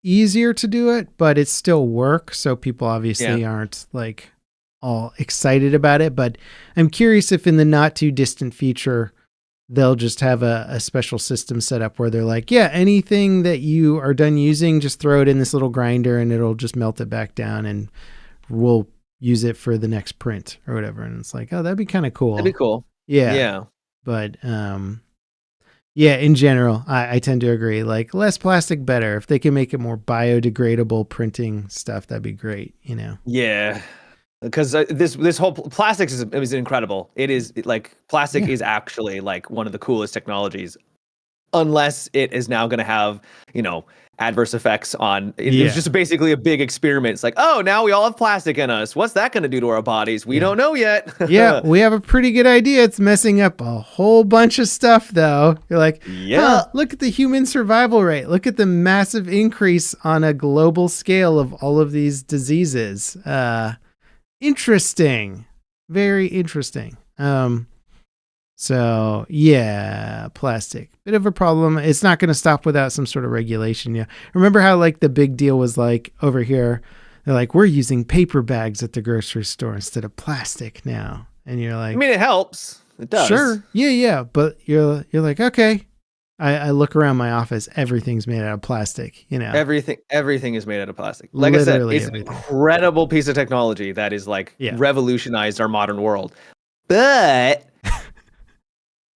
[SPEAKER 1] easier to do it, but it's still work. So people obviously aren't like all excited about it. But I'm curious if in the not too distant future, they'll just have a special system set up where they're like, anything that you are done using, just throw it in this little grinder and it'll just melt it back down and we'll use it for the next print or whatever. And it's like, oh, that'd be kind of cool.
[SPEAKER 2] That'd be cool.
[SPEAKER 1] Yeah.
[SPEAKER 2] Yeah.
[SPEAKER 1] But, in general, I tend to agree. Like less plastic, better. If they can make it more biodegradable printing stuff, that'd be great.
[SPEAKER 2] Yeah. Because this whole plastics is incredible. It is like plastic is actually like one of the coolest technologies, unless it is now going to have, adverse effects on it. It's just basically a big experiment. It's like, oh, now we all have plastic in us. What's that going to do to our bodies? We don't know yet.
[SPEAKER 1] We have a pretty good idea. It's messing up a whole bunch of stuff, though. You're like, look at the human survival rate. Look at the massive increase on a global scale of all of these diseases. Interesting. Very interesting. So plastic, bit of a problem. It's not going to stop without some sort of regulation. Yeah. Remember how like the big deal was like over here, they're like, we're using paper bags at the grocery store instead of plastic now. And you're like,
[SPEAKER 2] I mean, it helps. It does.
[SPEAKER 1] Sure. Yeah. But you're like, okay. I look around my office. Everything's made out of plastic,
[SPEAKER 2] Everything is made out of plastic. Like literally I said, it's an incredible piece of technology that is like revolutionized our modern world. But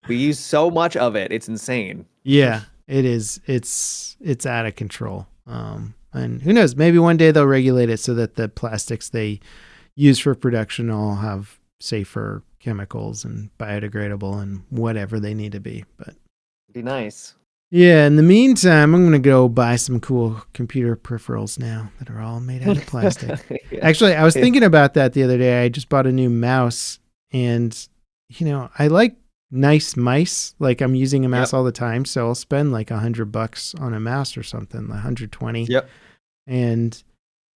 [SPEAKER 2] we use so much of it. It's insane.
[SPEAKER 1] Yeah, it is. It's out of control. And who knows, maybe one day they'll regulate it so that the plastics they use for production all have safer chemicals and biodegradable and whatever they need to be. But
[SPEAKER 2] be nice.
[SPEAKER 1] Yeah, in the meantime, I'm going to go buy some cool computer peripherals now that are all made out of plastic. Actually, I was thinking about that the other day. I just bought a new mouse and, I like nice mice. Like I'm using a mouse all the time. So I'll spend like $100 on a mouse or something, 120.
[SPEAKER 2] Yep.
[SPEAKER 1] And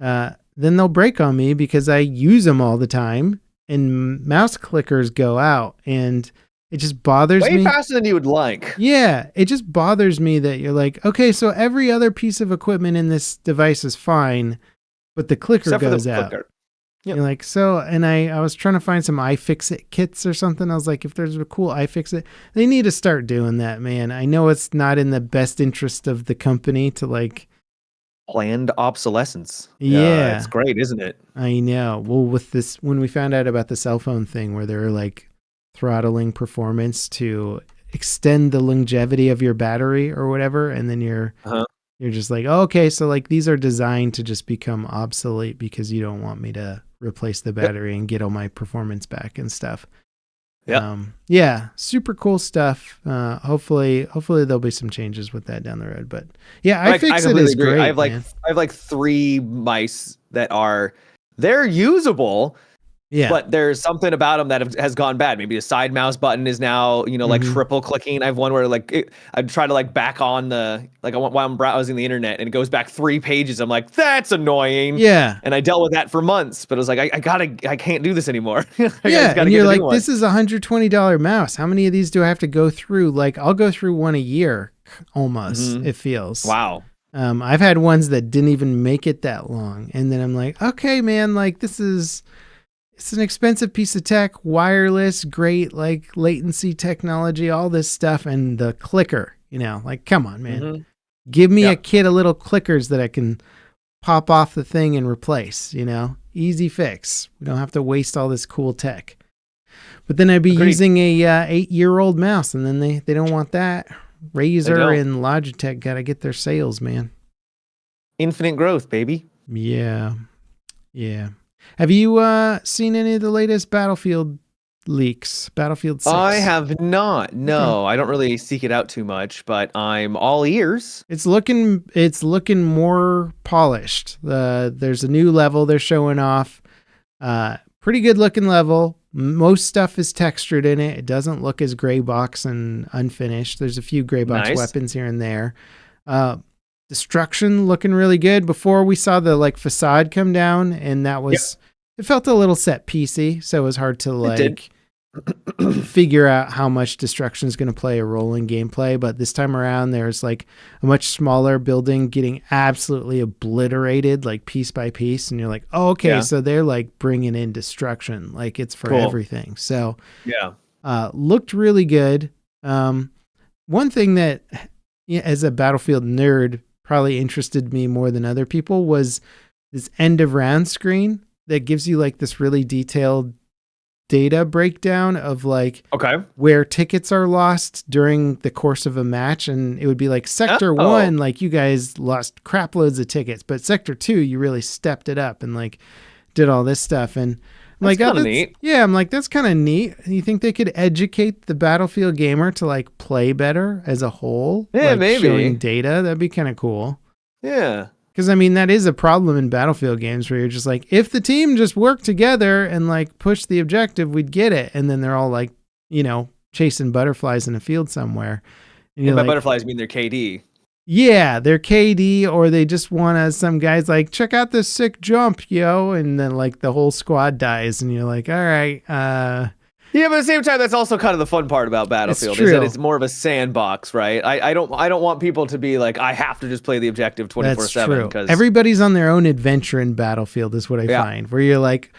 [SPEAKER 1] then they'll break on me because I use them all the time and mouse clickers go out and it just bothers me.
[SPEAKER 2] Way faster than you would like.
[SPEAKER 1] Yeah. It just bothers me that you're like, okay, so every other piece of equipment in this device is fine, but the clicker
[SPEAKER 2] Except
[SPEAKER 1] goes
[SPEAKER 2] for the
[SPEAKER 1] out.
[SPEAKER 2] Clicker.
[SPEAKER 1] Yep. You're like, so, and I was trying to find some iFixit kits or something. I was like, if there's a cool iFixit, they need to start doing that, man. I know it's not in the best interest of the company to like
[SPEAKER 2] planned obsolescence.
[SPEAKER 1] Yeah.
[SPEAKER 2] It's great, isn't it?
[SPEAKER 1] I know. Well, with this, when we found out about the cell phone thing where they're like throttling performance to extend the longevity of your battery or whatever, and then you're just like, oh, okay, so like these are designed to just become obsolete because you don't want me to replace the battery and get all my performance back and stuff. Super cool stuff. Hopefully there'll be some changes with that down the road. But iFixit is great.
[SPEAKER 2] I have like 3 mice that they're usable. Yeah. But there's something about them that has gone bad. Maybe the side mouse button is now, like triple clicking. I have one where I try to like back on while I'm browsing the internet and it goes back 3 pages. I'm like, that's annoying.
[SPEAKER 1] Yeah.
[SPEAKER 2] And I dealt with that for months, but it was like, I can't do this anymore.
[SPEAKER 1] And you're like, this is $120 mouse. How many of these do I have to go through? Like I'll go through one a year almost, it feels.
[SPEAKER 2] Wow.
[SPEAKER 1] I've had ones that didn't even make it that long. And then I'm like, okay, man, like it's an expensive piece of tech, wireless, great, like latency technology, all this stuff. And the clicker, like, come on, man, give me a kit of little clickers that I can pop off the thing and replace, easy fix. We don't have to waste all this cool tech. But then I'd be using a 8-year-old mouse and then they don't want that. Razer and Logitech got to get their sales, man.
[SPEAKER 2] Infinite growth, baby.
[SPEAKER 1] Yeah. Have you seen any of the latest Battlefield leaks? Battlefield 6.
[SPEAKER 2] I have not. No, I don't really seek it out too much, but I'm all ears.
[SPEAKER 1] It's looking more polished. There's a new level they're showing off. Pretty good looking level. Most stuff is textured in it. It doesn't look as gray box and unfinished. There's a few gray box weapons here and there. Destruction looking really good. Before we saw the like facade come down, and that was it felt a little set piecey, so it was hard to like figure out how much destruction is going to play a role in gameplay. But this time around, there's like a much smaller building getting absolutely obliterated, like piece by piece, and you're like, oh, okay, so they're like bringing in destruction, like it's for everything. So looked really good. One thing that, as a Battlefield nerd, probably interested me more than other people was this end of round screen that gives you like this really detailed data breakdown of like where tickets are lost during the course of a match. And it would be like sector 1, like you guys lost crap loads of tickets, but sector 2, you really stepped it up and like did all this stuff. And I'm like,
[SPEAKER 2] that's neat.
[SPEAKER 1] Yeah, I'm like, that's kind of neat. You think they could educate the Battlefield gamer to like play better as a whole?
[SPEAKER 2] Yeah,
[SPEAKER 1] like
[SPEAKER 2] maybe.
[SPEAKER 1] Showing data, that'd be kind of cool.
[SPEAKER 2] Yeah.
[SPEAKER 1] Because, I mean, that is a problem in Battlefield games where you're just like, if the team just worked together and like push the objective, we'd get it. And then they're all like, you know, chasing butterflies in a field somewhere.
[SPEAKER 2] And by butterflies, mean they're KD.
[SPEAKER 1] Yeah, they're KD, or they just want some guys like, check out this sick jump, yo. And then like the whole squad dies. And you're like, all right.
[SPEAKER 2] Yeah, but at the same time, that's also kind of the fun part about Battlefield, is that it's more of a sandbox, right? I don't want people to be like, I have to just play the objective 24/7.
[SPEAKER 1] Because everybody's on their own adventure in Battlefield is what I find, where you're like,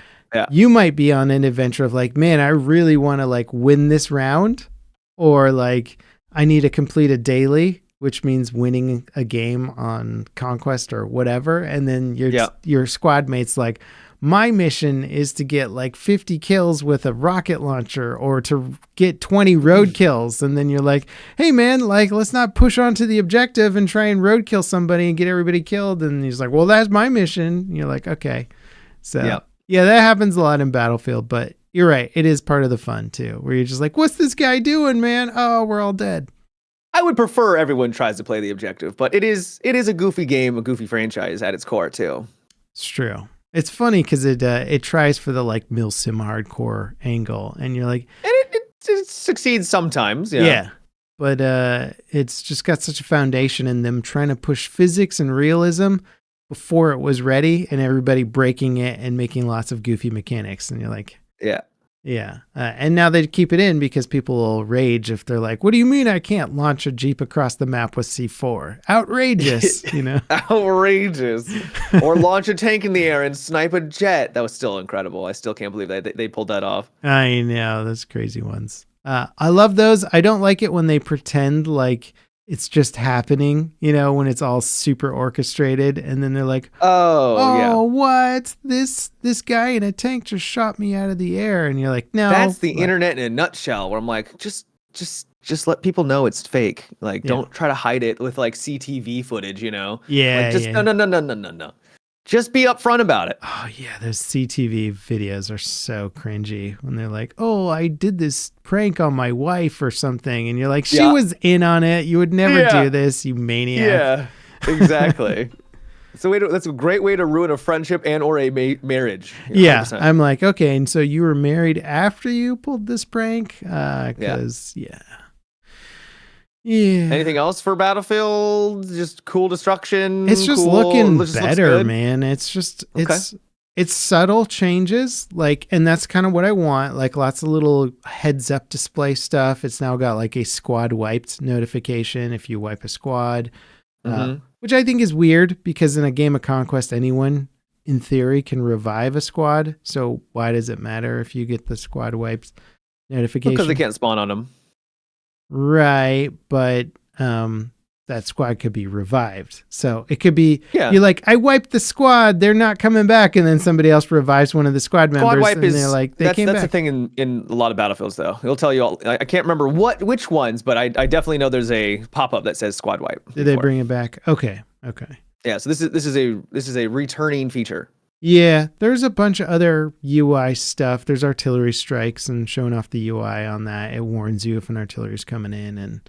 [SPEAKER 1] you might be on an adventure of like, man, I really want to like win this round, or like I need to complete a daily, which means winning a game on Conquest or whatever. And then your squad mate's like, my mission is to get like 50 kills with a rocket launcher, or to get 20 road kills. And then you're like, hey man, like, let's not push onto the objective and try and road kill somebody and get everybody killed. And he's like, well, that's my mission. And you're like, okay. So yeah, that happens a lot in Battlefield, but you're right. It is part of the fun too, where you're just like, what's this guy doing, man? Oh, we're all dead.
[SPEAKER 2] I would prefer everyone tries to play the objective, but it is a goofy game, a goofy franchise at its core too.
[SPEAKER 1] It's true. It's funny because it tries for the like milsim hardcore angle, and you're like,
[SPEAKER 2] and it succeeds sometimes.
[SPEAKER 1] Yeah. But it's just got such a foundation in them trying to push physics and realism before it was ready, and everybody breaking it and making lots of goofy mechanics, and you're like, yeah. And now they keep it in because people will rage if they're like, what do you mean I can't launch a Jeep across the map with C4? Outrageous, you know?
[SPEAKER 2] Outrageous. Or launch a tank in the air and snipe a jet. That was still incredible. I still can't believe they pulled that off.
[SPEAKER 1] I know, those crazy ones. I love those. I don't like it when they pretend like it's just happening, you know, when it's all super orchestrated, and then they're like, oh what? This guy in a tank just shot me out of the air. And you're like, no.
[SPEAKER 2] That's the internet in a nutshell, where I'm like, just let people know it's fake. Like, don't try to hide it with like CTV footage, you know?
[SPEAKER 1] Yeah.
[SPEAKER 2] Like, just no. Just be upfront about it.
[SPEAKER 1] Oh yeah, those CTV videos are so cringy when they're like, "Oh, I did this prank on my wife or something," and you're like, "She was in on it. You would never do this, you maniac."
[SPEAKER 2] Yeah, exactly. That's a great way to ruin a friendship and or a marriage.
[SPEAKER 1] Yeah, 100%. I'm like, okay, and so you were married after you pulled this prank? Because yeah.
[SPEAKER 2] Anything else for Battlefield? Just cool destruction.
[SPEAKER 1] It's just looking better, man. It's just it's subtle changes, like, and that's kind of what I want. Like lots of little heads up display stuff. It's now got like a squad wiped notification if you wipe a squad, which I think is weird because in a game of Conquest, anyone in theory can revive a squad. So why does it matter if you get the squad wiped notification?
[SPEAKER 2] Because they can't spawn on them.
[SPEAKER 1] Right, but that squad could be revived. So it could be, you're like, I wiped the squad, they're not coming back, and then somebody else revives one of the squad members,
[SPEAKER 2] squad wipe
[SPEAKER 1] and they're like, they came back.
[SPEAKER 2] That's the thing in a lot of Battlefields, though. It'll tell you all. I can't remember which ones, but I definitely know there's a pop-up that says squad wipe.
[SPEAKER 1] Did they bring it back? Okay.
[SPEAKER 2] Yeah, so this is a returning feature.
[SPEAKER 1] Yeah, there's a bunch of other UI stuff. There's artillery strikes and showing off the UI on that. It warns you if an artillery's coming in and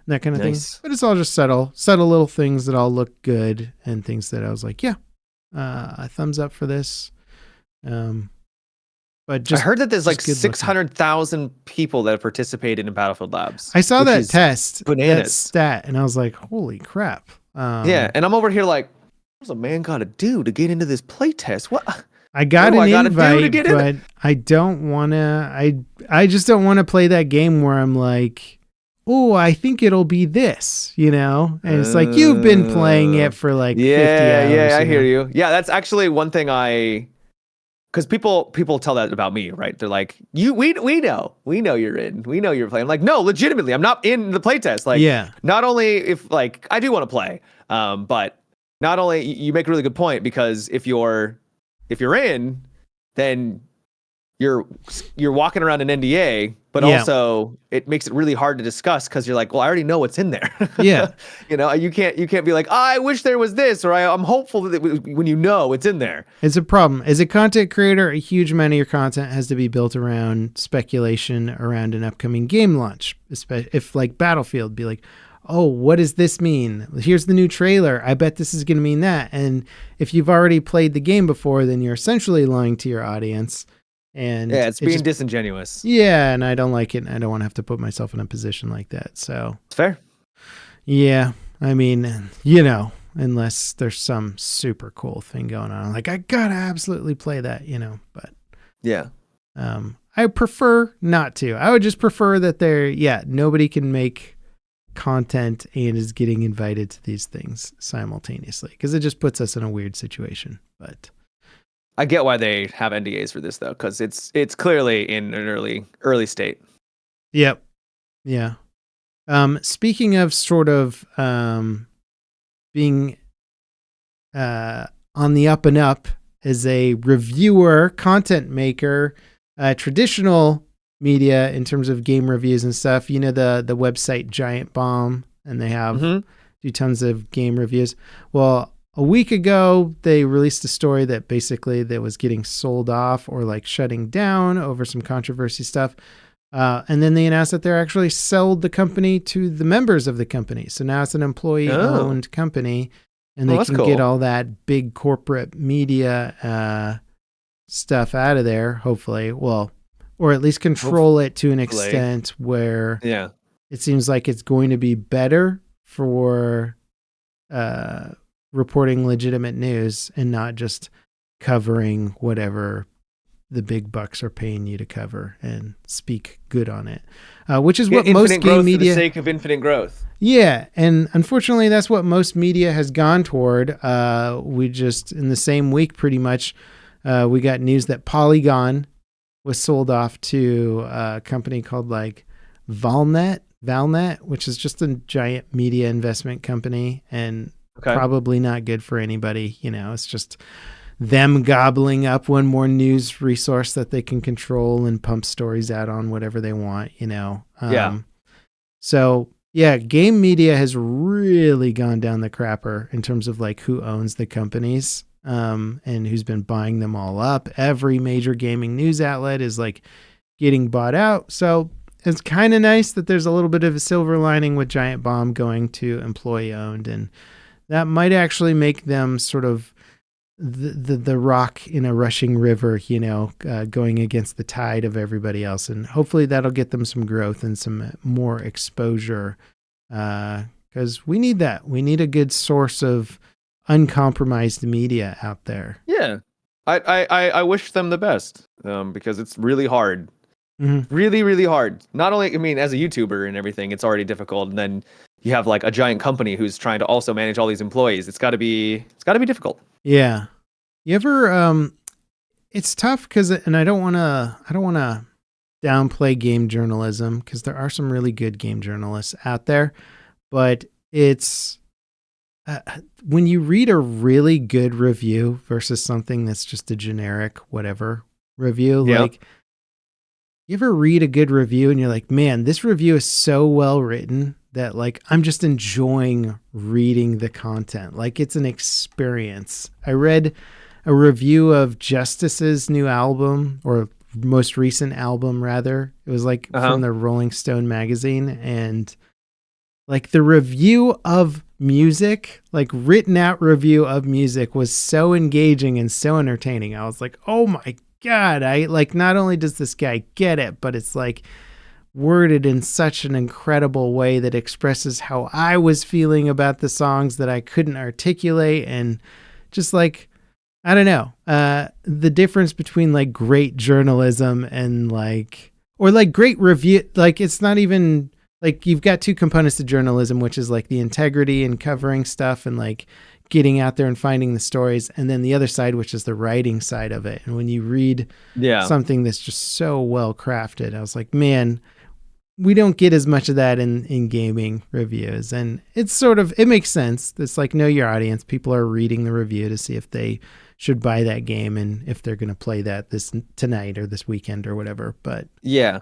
[SPEAKER 1] that kind of thing. But it's all just subtle little things that all look good and things that I was like, yeah, a thumbs up for this. But just,
[SPEAKER 2] I heard that there's like 600,000 people that have participated in Battlefield Labs.
[SPEAKER 1] I saw that test,
[SPEAKER 2] bananas.
[SPEAKER 1] that stat, and I was like, holy crap.
[SPEAKER 2] Yeah, and I'm over here like, what's a man got to do to get into this playtest? What?
[SPEAKER 1] I got an invite, but I don't want to. I just don't want to play that game where I'm like, oh, I think it'll be this, And it's like, you've been playing it for like 50 hours.
[SPEAKER 2] Yeah, I hear you. Yeah, that's actually one thing because people tell that about me, right? They're like, we know you're in, we know you're playing. I'm like, no, legitimately, I'm not in the playtest. Like, not only if like I do want to play, but not only you make a really good point, because if you're in, then you're walking around an NDA, but also it makes it really hard to discuss because you're like, well, I already know what's in there.
[SPEAKER 1] Yeah.
[SPEAKER 2] You can't be like, I wish there was this, or I'm hopeful that when it's in there.
[SPEAKER 1] It's a problem. As a content creator, a huge amount of your content has to be built around speculation around an upcoming game launch. If like Battlefield, be like, oh, what does this mean? Here's the new trailer. I bet this is going to mean that. And if you've already played the game before, then you're essentially lying to your audience. And
[SPEAKER 2] it's being disingenuous.
[SPEAKER 1] Yeah, and I don't like it. And I don't want to have to put myself in a position like that. So
[SPEAKER 2] it's fair.
[SPEAKER 1] Yeah, I mean, unless there's some super cool thing going on, like I gotta absolutely play that, But
[SPEAKER 2] yeah,
[SPEAKER 1] I prefer not to. I would just prefer that nobody can make content and is getting invited to these things simultaneously, because it just puts us in a weird situation. But
[SPEAKER 2] I get why they have NDAs for this though, because it's clearly in an early state.
[SPEAKER 1] Yep. Yeah. Speaking of sort of being on the up and up as a reviewer, content maker, traditional media in terms of game reviews and stuff, the website Giant Bomb, and they have do tons of game reviews. Well, a week ago, they released a story that basically that was getting sold off or like shutting down over some controversy stuff. And then they announced that they're actually sold the company to the members of the company. So now it's an employee-owned company, and they can get all that big corporate media stuff out of there, hopefully. Well, or at least control it to an extent where it seems like it's going to be better for reporting legitimate news and not just covering whatever the big bucks are paying you to cover and speak good on it, which is what most game media,
[SPEAKER 2] for the sake of infinite growth.
[SPEAKER 1] Yeah. And unfortunately, that's what most media has gone toward. We just, in the same week, pretty much, we got news that Polygon was sold off to a company called like Valnet, which is just a giant media investment company, and probably not good for anybody. It's just them gobbling up one more news resource that they can control and pump stories out on whatever they want, So yeah, game media has really gone down the crapper in terms of like who owns the companies, and who's been buying them all up. Every major gaming news outlet is like getting bought out. So it's kind of nice that there's a little bit of a silver lining with Giant Bomb going to employee owned, and that might actually make them sort of the rock in a rushing river, going against the tide of everybody else. And hopefully that'll get them some growth and some more exposure, because we need that. We need a good source of uncompromised media out there.
[SPEAKER 2] Yeah. I wish them the best, because it's really hard. Mm-hmm. Really, really hard. Not only, as a YouTuber and everything, it's already difficult. And then you have like a giant company who's trying to also manage all these employees. It's gotta be difficult.
[SPEAKER 1] Yeah. You ever, it's tough and I don't want to downplay game journalism, because there are some really good game journalists out there, but it's, when you read a really good review versus something that's just a generic whatever review, like you ever read a good review and you're like, man, this review is so well written that like I'm just enjoying reading the content. Like it's an experience. I read a review of Justice's new album, or most recent album rather. It was like from the Rolling Stone magazine, and like the review of music, like written out review of music, was so engaging and so entertaining. I was like, oh my God, I like, not only does this guy get it, but it's like worded in such an incredible way that expresses how I was feeling about the songs that I couldn't articulate. And just like, I don't know, the difference between like great journalism and like, or like great review, like it's not even like, you've got two components to journalism, which is like the integrity and covering stuff and like getting out there and finding the stories. And then the other side, which is the writing side of it. And when you read something that's just so well crafted, I was like, man, we don't get as much of that in gaming reviews. And it's sort of, it makes sense. It's like, know your audience. People are reading the review to see if they should buy that game and if they're going to play that tonight or this weekend or whatever. But yeah,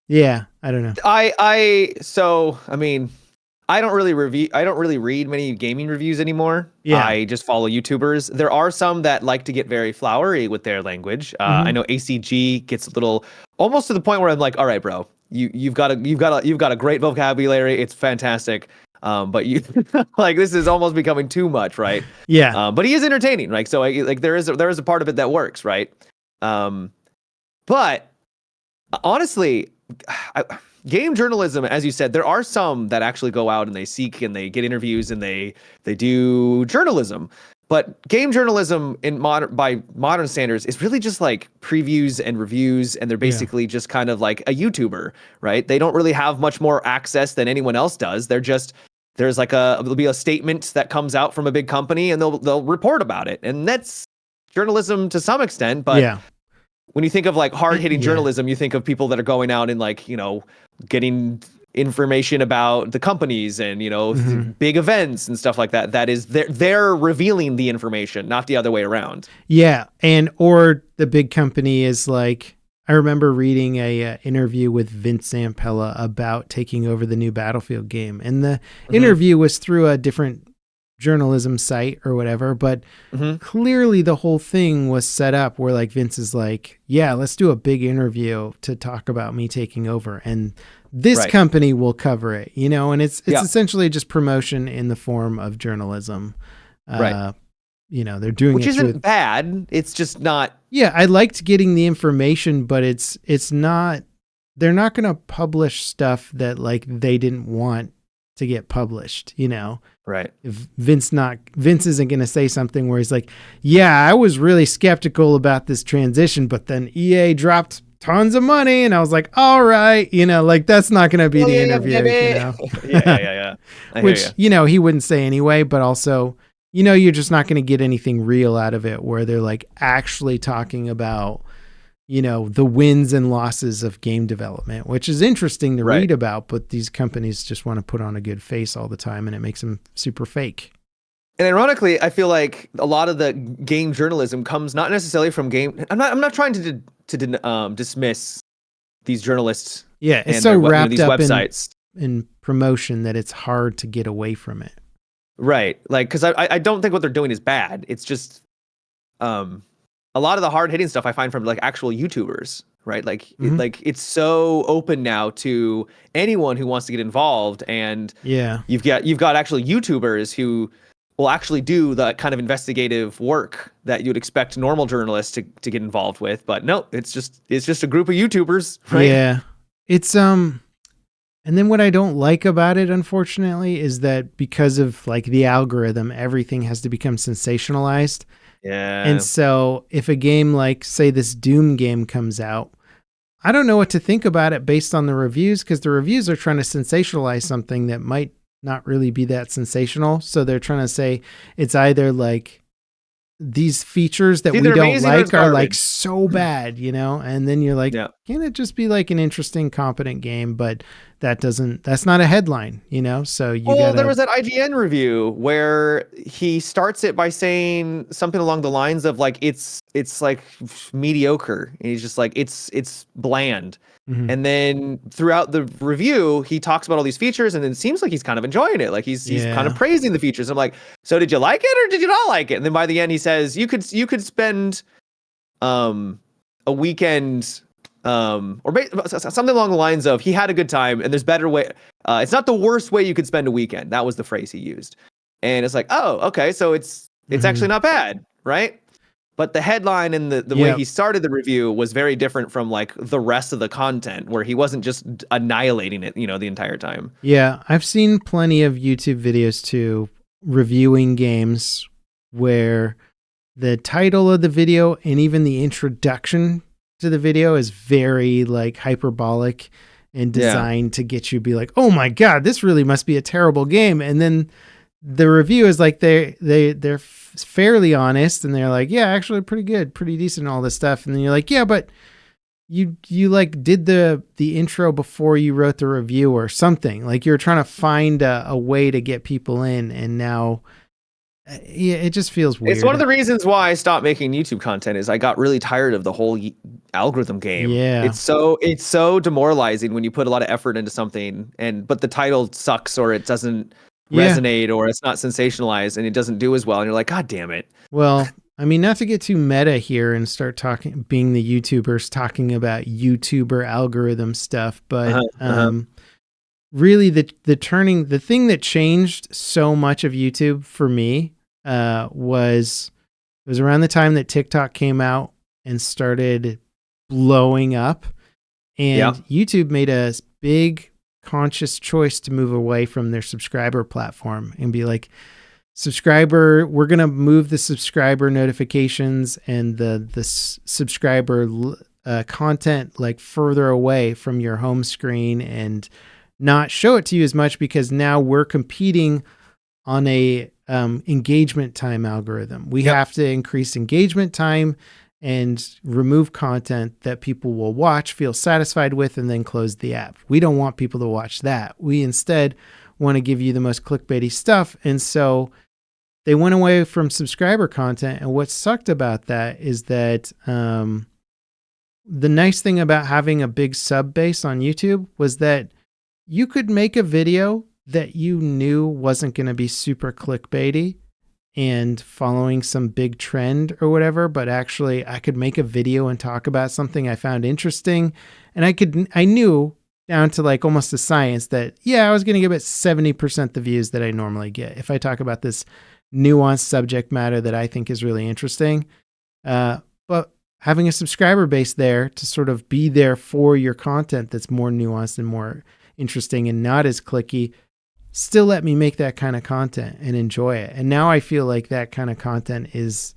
[SPEAKER 1] I don't know.
[SPEAKER 2] I mean, I don't really read many gaming reviews anymore.
[SPEAKER 1] Yeah.
[SPEAKER 2] I just follow YouTubers. There are some that like to get very flowery with their language. I know ACG gets a little, almost to the point where I'm like, all right, bro, you've got a great vocabulary. It's fantastic. But you like, this is almost becoming too much, right?
[SPEAKER 1] Yeah.
[SPEAKER 2] But he is entertaining, right? So like there is a part of it that works, right? But honestly, game journalism, as you said, there are some that actually go out and they seek and they get interviews and they do journalism. But game journalism by modern standards is really just like previews and reviews, and they're basically just kind of like a YouTuber, right? They don't really have much more access than anyone else does. There'll be a statement that comes out from a big company and they'll report about it. And that's journalism to some extent, but when you think of like hard-hitting journalism, you think of people that are going out and like, getting information about the companies and, big events and stuff like that. That is, they're revealing the information, not the other way around.
[SPEAKER 1] Yeah. Or the big company is like, I remember reading a interview with Vince Zampella about taking over the new Battlefield game. And the interview was through a different journalism site or whatever, but clearly the whole thing was set up where like Vince is like, yeah, let's do a big interview to talk about me taking over. And this company will cover it, and it's essentially just promotion in the form of journalism. They're doing
[SPEAKER 2] which
[SPEAKER 1] it
[SPEAKER 2] isn't bad. It's just not.
[SPEAKER 1] Yeah. I liked getting the information, but it's not, they're not going to publish stuff that like they didn't want to get published,
[SPEAKER 2] Right.
[SPEAKER 1] If Vince isn't going to say something where he's like, yeah, I was really skeptical about this transition, but then EA dropped tons of money. And I was like, all right, like that's not going to be the interview,
[SPEAKER 2] Yeah.
[SPEAKER 1] Which, he wouldn't say anyway, but also, you're just not going to get anything real out of it where they're like actually talking about, the wins and losses of game development, which is interesting to read about, but these companies just want to put on a good face all the time and it makes them super fake.
[SPEAKER 2] And ironically, I feel like a lot of the game journalism comes not necessarily from game. I'm not trying to dismiss these journalists.
[SPEAKER 1] Yeah, it's so wrapped these up websites in promotion that it's hard to get away from it.
[SPEAKER 2] Right, like because I don't think what they're doing is bad. It's just a lot of the hard hitting stuff I find from like actual YouTubers, right? Like like it's so open now to anyone who wants to get involved, and you've got actually YouTubers who will actually do the kind of investigative work that you'd expect normal journalists to get involved with. But no, it's just a group of YouTubers, right?
[SPEAKER 1] Yeah. It's and then what I don't like about it, unfortunately, is that because of like the algorithm, everything has to become sensationalized.
[SPEAKER 2] Yeah.
[SPEAKER 1] And so if a game like, say, this Doom game comes out, I don't know what to think about it based on the reviews, because the reviews are trying to sensationalize something that might not really be that sensational. So they're trying to say it's either like these features that we don't like are like so bad, and then you're like, can it just be like an interesting, competent game? But that's not a headline, you know? So
[SPEAKER 2] there was that IGN review where he starts it by saying something along the lines of like, it's like mediocre. And he's just like, it's bland.
[SPEAKER 1] Mm-hmm.
[SPEAKER 2] And then throughout the review, he talks about all these features, and it seems like he's kind of enjoying it. Like he's kind of praising the features. I'm like, so did you like it or did you not like it? And then by the end, he says you could spend a weekend something along the lines of he had a good time and there's better way. It's not the worst way you could spend a weekend. That was the phrase he used. And it's like, oh, okay, so it's actually not bad, right? But the headline and the way he started the review was very different from like the rest of the content, where he wasn't just annihilating it, the entire time.
[SPEAKER 1] Yeah, I've seen plenty of YouTube videos too, reviewing games where the title of the video and even the introduction to the video is very like hyperbolic and designed to get you to be like, oh my God, this really must be a terrible game. And then the review is like they're fairly honest and they're like, yeah, actually pretty good, pretty decent, all this stuff. And then you're like, yeah, but you like did the intro before you wrote the review or something. Like you're trying to find a way to get people in, and now it just feels weird.
[SPEAKER 2] It's one of the reasons why I stopped making YouTube content is I got really tired of the whole algorithm game.
[SPEAKER 1] Yeah.
[SPEAKER 2] It's so demoralizing when you put a lot of effort into something but the title sucks or it doesn't resonate or it's not sensationalized and it doesn't do as well. And you're like, God damn it.
[SPEAKER 1] Well, I mean, not to get too meta here and start being the YouTubers talking about YouTuber algorithm stuff, but really the thing that changed so much of YouTube for me was around the time that TikTok came out and started blowing up, and YouTube made a big conscious choice to move away from their subscriber platform and be like, we're going to move the subscriber notifications and the subscriber content like further away from your home screen and not show it to you as much, because now we're competing on a engagement time algorithm. We have to increase engagement time and remove content that people will watch, feel satisfied with, and then close the app. We don't want people to watch that. We instead want to give you the most clickbaity stuff. And so they went away from subscriber content. And what sucked about that is that the nice thing about having a big sub base on YouTube was that you could make a video that you knew wasn't going to be super clickbaity and following some big trend or whatever, but actually I could make a video and talk about something I found interesting. And I knew down to like almost a science that, I was going to give it 70% the views that I normally get if I talk about this nuanced subject matter that I think is really interesting. But having a subscriber base there to sort of be there for your content that's more nuanced and more interesting and not as clicky still let me make that kind of content and enjoy it. And now I feel like that kind of content it's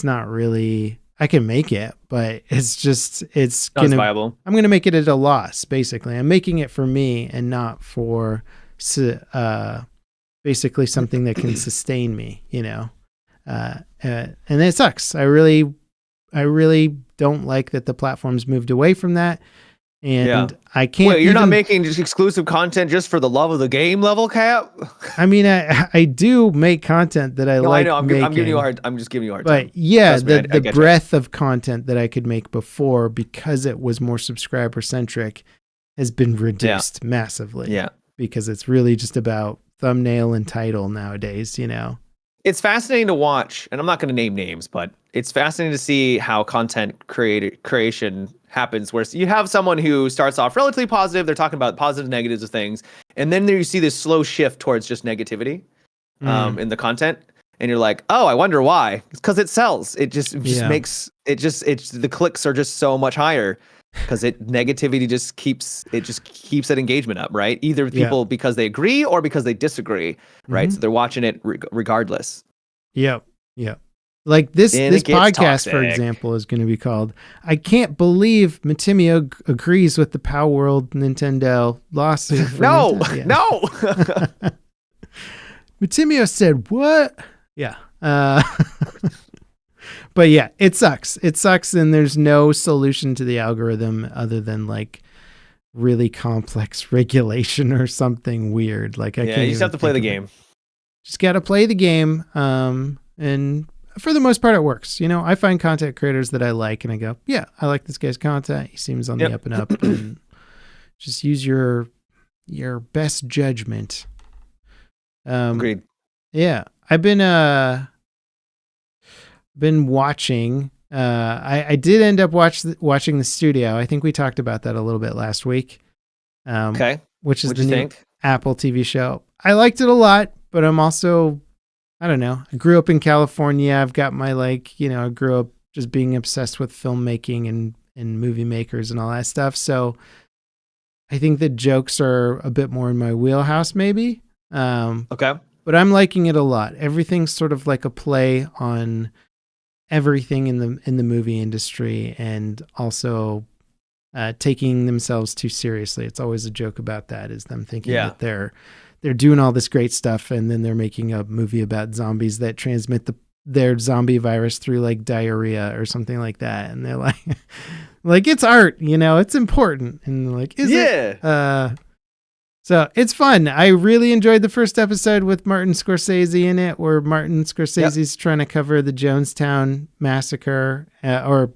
[SPEAKER 1] not really, I can make it, but it's not
[SPEAKER 2] viable.
[SPEAKER 1] I'm going to make it at a loss. Basically, I'm making it for me and not for, basically something that can sustain me, and it sucks. I really don't like that the platform's moved away from that. And I can't.
[SPEAKER 2] Wait, you're not making just exclusive content just for the love of the game level, Cap?
[SPEAKER 1] I mean, I do make content that I like.
[SPEAKER 2] I know. I'm giving you a hard. I'm just giving you a hard time.
[SPEAKER 1] But the breadth of content that I could make before, because it was more subscriber centric, has been reduced massively.
[SPEAKER 2] Yeah,
[SPEAKER 1] because it's really just about thumbnail and title nowadays.
[SPEAKER 2] It's fascinating to watch, and I'm not going to name names, but it's fascinating to see how content creation happens, where you have someone who starts off relatively positive, they're talking about positive negatives of things, and then there you see this slow shift towards just negativity in the content, and you're like, oh, I wonder why. It's because it sells. It just makes the clicks are just so much higher because negativity just keeps that engagement up, right? Either people because they agree or because they disagree, right? So they're watching it regardless.
[SPEAKER 1] Yep. Like this podcast, toxic. For example, is going to be called "I Can't Believe Matimio Agrees with the Palworld Nintendo Lawsuit."
[SPEAKER 2] No.
[SPEAKER 1] Matimio said what? Yeah. But yeah, it sucks. It sucks, and there's no solution to the algorithm other than like really complex regulation or something weird. Like I can't.
[SPEAKER 2] You just have to play the game.
[SPEAKER 1] Just got to play the game. And for the most part, it works. You know, I find content creators that I like, and I go, yeah, I like this guy's content. He seems on the up and up. And just use your best judgment.
[SPEAKER 2] Agreed.
[SPEAKER 1] Yeah, I've been watching. I did end up watching The Studio. I think we talked about that a little bit last week.
[SPEAKER 2] Okay.
[SPEAKER 1] Which is
[SPEAKER 2] What'd
[SPEAKER 1] the
[SPEAKER 2] you
[SPEAKER 1] new
[SPEAKER 2] think?
[SPEAKER 1] Apple TV show. I liked it a lot, but I'm also, I don't know. I grew up in California. I've got my I grew up just being obsessed with filmmaking and movie makers and all that stuff. So I think the jokes are a bit more in my wheelhouse, maybe.
[SPEAKER 2] Okay.
[SPEAKER 1] But I'm liking it a lot. Everything's sort of like a play on everything in the movie industry, and also taking themselves too seriously. It's always a joke about that, is them thinking that they're doing all this great stuff, and then they're making a movie about zombies that transmit their zombie virus through like diarrhea or something like that. And they're like, like, it's art, it's important. And they're like, is it? So it's fun. I really enjoyed the first episode with Martin Scorsese in it, where Martin Scorsese's trying to cover the Jonestown massacre or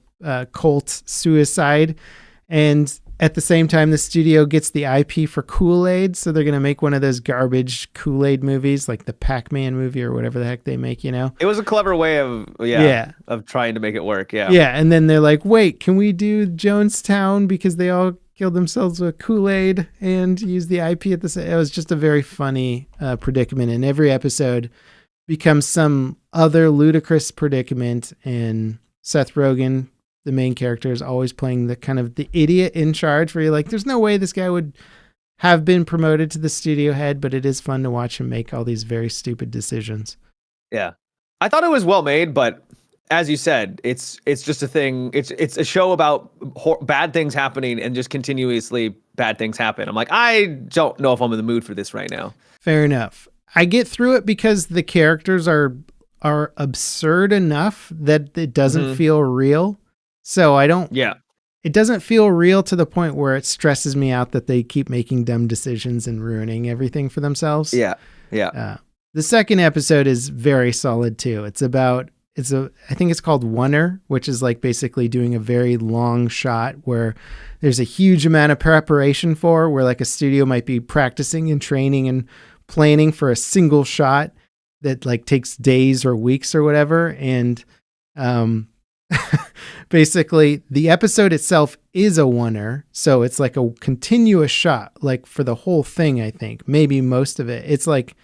[SPEAKER 1] cult suicide. And at the same time, the studio gets the IP for Kool-Aid. So they're going to make one of those garbage Kool-Aid movies, like the Pac-Man movie or whatever the heck they make, It
[SPEAKER 2] was a clever way of trying to make it work. Yeah.
[SPEAKER 1] Yeah. And then they're like, wait, can we do Jonestown because they all killed themselves with Kool-Aid and use the IP at the same? It was just a very funny predicament. And every episode becomes some other ludicrous predicament. And Seth Rogen, the main character, is always playing the kind of the idiot in charge, where you're like, there's no way this guy would have been promoted to the studio head, but it is fun to watch him make all these very stupid decisions.
[SPEAKER 2] Yeah. I thought it was well made, but as you said, it's just a thing. It's a show about bad things happening, and just continuously bad things happen. I'm like, I don't know if I'm in the mood for this right now.
[SPEAKER 1] Fair enough. I get through it because the characters are absurd enough that it doesn't feel real. So I don't.
[SPEAKER 2] Yeah.
[SPEAKER 1] It doesn't feel real to the point where it stresses me out that they keep making dumb decisions and ruining everything for themselves.
[SPEAKER 2] Yeah. Yeah.
[SPEAKER 1] The second episode is very solid too. I think it's called Oneer, which is like basically doing a very long shot where there's a huge amount of preparation where like a studio might be practicing and training and planning for a single shot that like takes days or weeks or whatever. And, basically the episode itself is a oneer. So it's like a continuous shot, like for the whole thing, I think maybe most of it. It's like,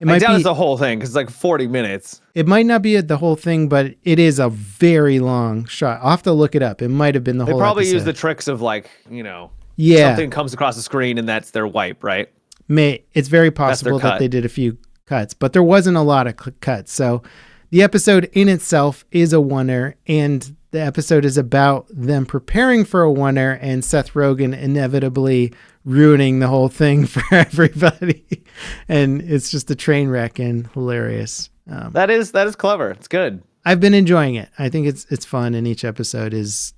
[SPEAKER 2] I doubt it's the whole thing, because it's like 40 minutes.
[SPEAKER 1] It might not be the whole thing, but it is a very long shot. I'll have to look it up. It might have been the whole episode. They probably
[SPEAKER 2] use the tricks of something comes across the screen and that's their wipe, right?
[SPEAKER 1] It's very possible that they did a few cuts, but there wasn't a lot of cuts. So the episode in itself is a oneer, and the episode is about them preparing for a oneer and Seth Rogen inevitably ruining the whole thing for everybody. And it's just a train wreck and hilarious.
[SPEAKER 2] That is clever. It's good.
[SPEAKER 1] I've been enjoying it. I think it's fun, and each episode is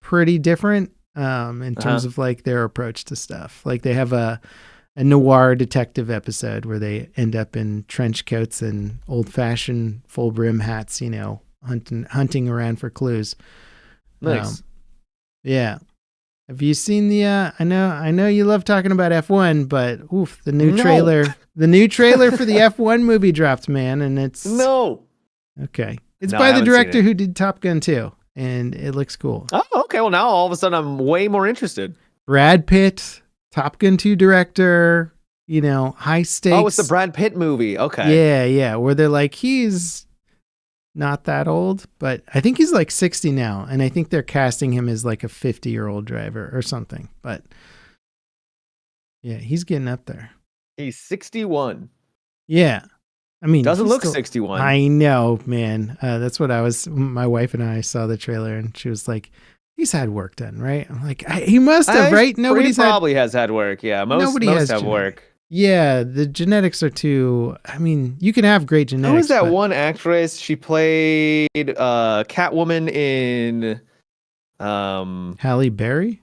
[SPEAKER 1] pretty different in terms of like their approach to stuff. Like they have a noir detective episode where they end up in trench coats and old-fashioned full brim hats, hunting around for clues.
[SPEAKER 2] Nice.
[SPEAKER 1] Yeah. Have you seen the I know you love talking about F1, but the new trailer for the F1 movie dropped, man, and it's okay. It's by the director who did Top Gun 2, and it looks cool.
[SPEAKER 2] Oh, okay. Well, now all of a sudden I'm way more interested.
[SPEAKER 1] Brad Pitt, Top Gun 2 director, high stakes.
[SPEAKER 2] Oh, it's the Brad Pitt movie. Okay.
[SPEAKER 1] Yeah, where they're like, he's not that old, but I think he's like 60 now, and I think they're casting him as like a 50-year-old driver or something. But yeah, he's getting up there.
[SPEAKER 2] He's 61.
[SPEAKER 1] Yeah. I mean,
[SPEAKER 2] doesn't look 61.
[SPEAKER 1] I know, man. That's what my wife and I saw the trailer, and she was like, he's had work done, right? I'm like, he must have, right?
[SPEAKER 2] He probably has had work. Yeah. Most have work.
[SPEAKER 1] Yeah, the genetics are too. I mean, you can have great genetics.
[SPEAKER 2] Who was that
[SPEAKER 1] but
[SPEAKER 2] one actress? She played Catwoman in
[SPEAKER 1] Halle Berry,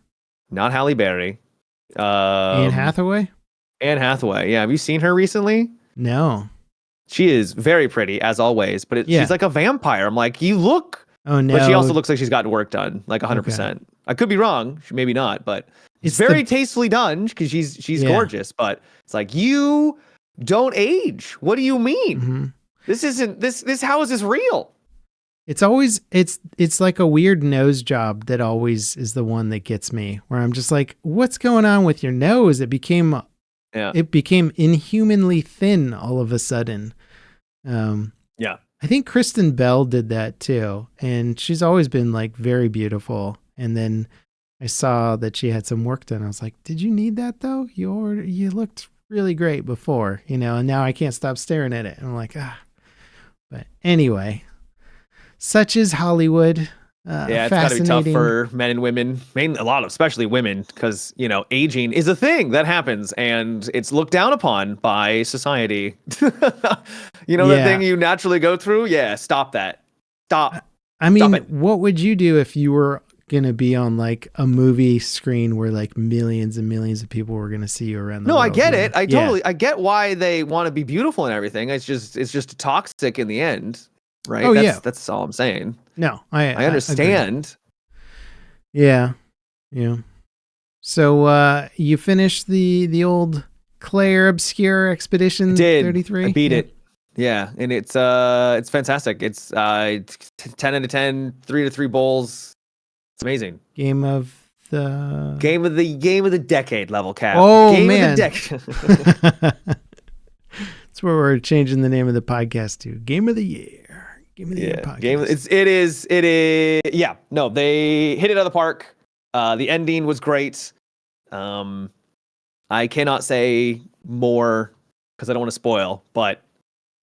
[SPEAKER 2] not Halle Berry.
[SPEAKER 1] Anne Hathaway.
[SPEAKER 2] Anne Hathaway. Yeah, have you seen her recently?
[SPEAKER 1] No.
[SPEAKER 2] She is very pretty as always, but
[SPEAKER 1] Yeah.
[SPEAKER 2] she's like a vampire. I'm like, you look.
[SPEAKER 1] Oh no.
[SPEAKER 2] But she also looks like she's gotten work done, like 100%.
[SPEAKER 1] Okay.
[SPEAKER 2] I could be wrong, maybe not, but it's
[SPEAKER 1] It's
[SPEAKER 2] very tastefully done because she's gorgeous. But it's like, you don't age. What do you mean?
[SPEAKER 1] Mm-hmm.
[SPEAKER 2] This isn't this. How is this real?
[SPEAKER 1] It's always it's like a weird nose job that always is the one that gets me, where I'm just like, what's going on with your nose? It became inhumanly thin all of a sudden.
[SPEAKER 2] Yeah.
[SPEAKER 1] I think Kristen Bell did that too, and she's always been like very beautiful. And then I saw that she had some work done. I was like, did you need that though? You looked really great before, and now I can't stop staring at it. And I'm like, But anyway, such is Hollywood.
[SPEAKER 2] It's got to be tough for men and women, especially women, because aging is a thing that happens and it's looked down upon by society. The thing you naturally go through. Yeah, stop that. Stop.
[SPEAKER 1] I mean, what would you do if you were gonna be on like a movie screen where like millions and millions of people were gonna see you around the world?
[SPEAKER 2] No, I get it. I get why they want to be beautiful and everything. It's just toxic in the end. Right.
[SPEAKER 1] Oh,
[SPEAKER 2] that's all I'm saying.
[SPEAKER 1] No,
[SPEAKER 2] I understand.
[SPEAKER 1] Yeah. So you finished the old Claire Obscure Expedition 33?
[SPEAKER 2] I beat it. Yeah, and it's fantastic. It's 10 out of 10, 3 to 3 bowls. It's amazing.
[SPEAKER 1] Game of the
[SPEAKER 2] decade level, Cap.
[SPEAKER 1] Oh,
[SPEAKER 2] game
[SPEAKER 1] man.
[SPEAKER 2] Of the decade.
[SPEAKER 1] That's where we're changing the name of the podcast to Game of the Year. Game of the Year podcast.
[SPEAKER 2] It is. Yeah. No, they hit it out of the park. The ending was great. I cannot say more because I don't want to spoil, but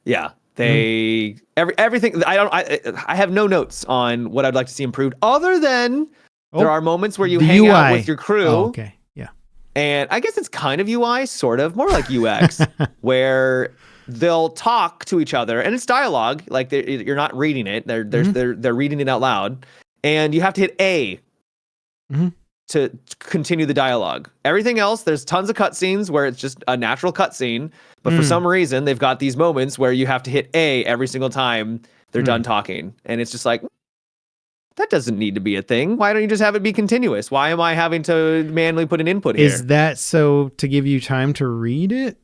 [SPEAKER 2] yeah, everything. I have no notes on what I'd like to see improved other than there are moments where you hang
[SPEAKER 1] UI.
[SPEAKER 2] out with your crew.
[SPEAKER 1] Oh, okay. Yeah.
[SPEAKER 2] And I guess it's kind of UI, sort of, more like UX, where they'll talk to each other, and it's dialogue. Like you're not reading it; they're reading it out loud, and you have to hit A to continue the dialogue. Everything else, there's tons of cutscenes where it's just a natural cutscene, but for some reason, they've got these moments where you have to hit A every single time they're done talking, and it's just like, that doesn't need to be a thing. Why don't you just have it be continuous? Why am I having to manually put an input here?
[SPEAKER 1] Is that so to give you time to read it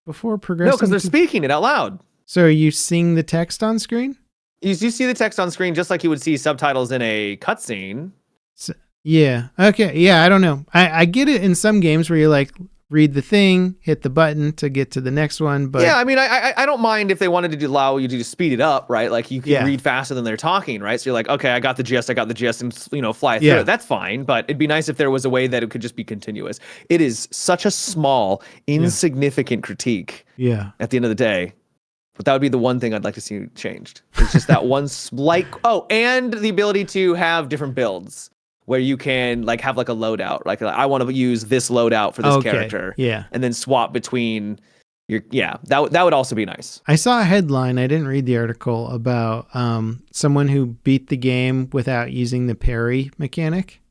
[SPEAKER 1] before progressing?
[SPEAKER 2] No, because they're speaking it out loud.
[SPEAKER 1] So are you seeing the text on screen?
[SPEAKER 2] You see the text on screen just like you would see subtitles in a cutscene.
[SPEAKER 1] So, yeah. Okay. Yeah, I don't know. I get it in some games where you like read the thing, hit the button to get to the next one. But
[SPEAKER 2] yeah, I mean, I don't mind if they wanted to allow you to just speed it up, right? Like you can read faster than they're talking, right? So you're like, okay, I got the gist, and fly through it. That's fine. But it'd be nice if there was a way that it could just be continuous. It is such a small, insignificant critique. Yeah. At the end of the day. But that would be the one thing I'd like to see changed. It's just that one slight. Oh, and the ability to have different builds where you can like have like a loadout. Like I want to use this loadout for this character. Yeah. And then swap between your. Yeah. That would also be nice.
[SPEAKER 1] I saw a headline. I didn't read the article about someone who beat the game without using the parry mechanic.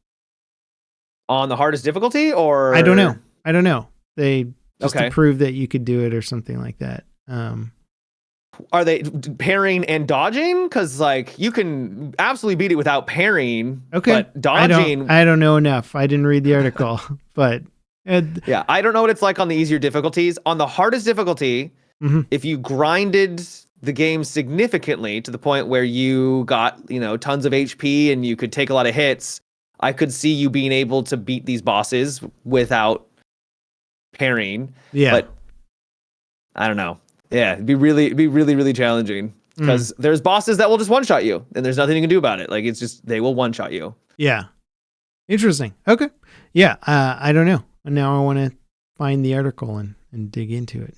[SPEAKER 2] On the hardest difficulty, or
[SPEAKER 1] I don't know. They just to prove that you could do it or something like that.
[SPEAKER 2] Are they parrying and dodging? Because like you can absolutely beat it without parrying. Okay, but dodging.
[SPEAKER 1] I don't know enough. I didn't read the article, but
[SPEAKER 2] yeah, I don't know what it's like on the easier difficulties. On the hardest difficulty, if you grinded the game significantly to the point where you got tons of HP and you could take a lot of hits, I could see you being able to beat these bosses without parrying. Yeah, but I don't know. Yeah, it'd be really challenging because there's bosses that will just one-shot you and there's nothing you can do about it. Like it's just, they will one-shot you.
[SPEAKER 1] Yeah. Interesting. Okay. Yeah. I don't know. Now I want to find the article and dig into it.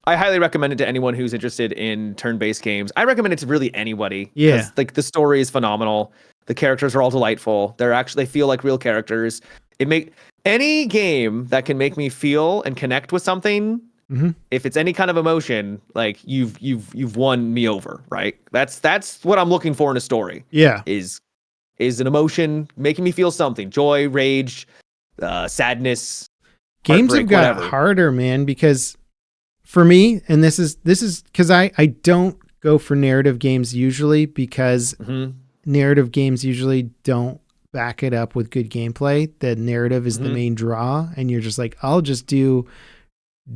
[SPEAKER 2] I highly recommend it to anyone who's interested in turn-based games. I recommend it to really anybody.
[SPEAKER 1] Yeah.
[SPEAKER 2] Like the story is phenomenal. The characters are all delightful. They feel like real characters. Any game that can make me feel and connect with something if it's any kind of emotion, like you've won me over, right? That's what I'm looking for in a story.
[SPEAKER 1] Yeah.
[SPEAKER 2] Is an emotion making me feel something, joy, rage, sadness.
[SPEAKER 1] Games have got
[SPEAKER 2] whatever.
[SPEAKER 1] harder, man, because for me, and this is because I don't go for narrative games usually, because narrative games usually don't back it up with good gameplay. The narrative is the main draw, and you're just like, I'll just do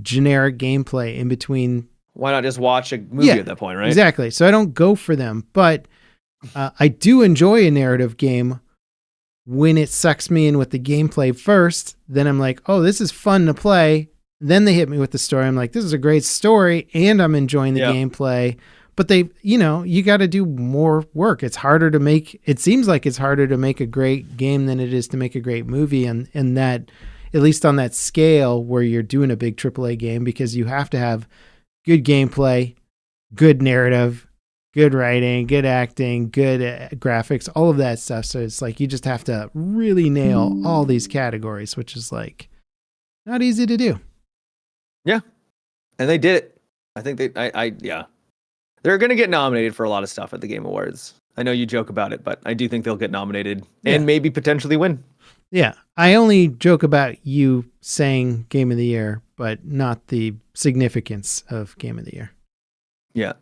[SPEAKER 1] generic gameplay in between.
[SPEAKER 2] Why not just watch a movie at that point, right?
[SPEAKER 1] Exactly. So I don't go for them, but I do enjoy a narrative game when it sucks me in with the gameplay first. Then I'm like, oh, this is fun to play. Then they hit me with the story. I'm like, this is a great story, and I'm enjoying the gameplay. But they, you got to do more work. It's harder to make. It seems like it's harder to make a great game than it is to make a great movie, and that, at least on that scale where you're doing a big AAA game, because you have to have good gameplay, good narrative, good writing, good acting, good graphics, all of that stuff. So it's like you just have to really nail all these categories, which is like not easy to do.
[SPEAKER 2] Yeah. And they did it. I think they're going to get nominated for a lot of stuff at the Game Awards. I know you joke about it, but I do think they'll get nominated and maybe potentially win.
[SPEAKER 1] Yeah. I only joke about you saying Game of the Year, but not the significance of Game of the Year.
[SPEAKER 2] Yeah.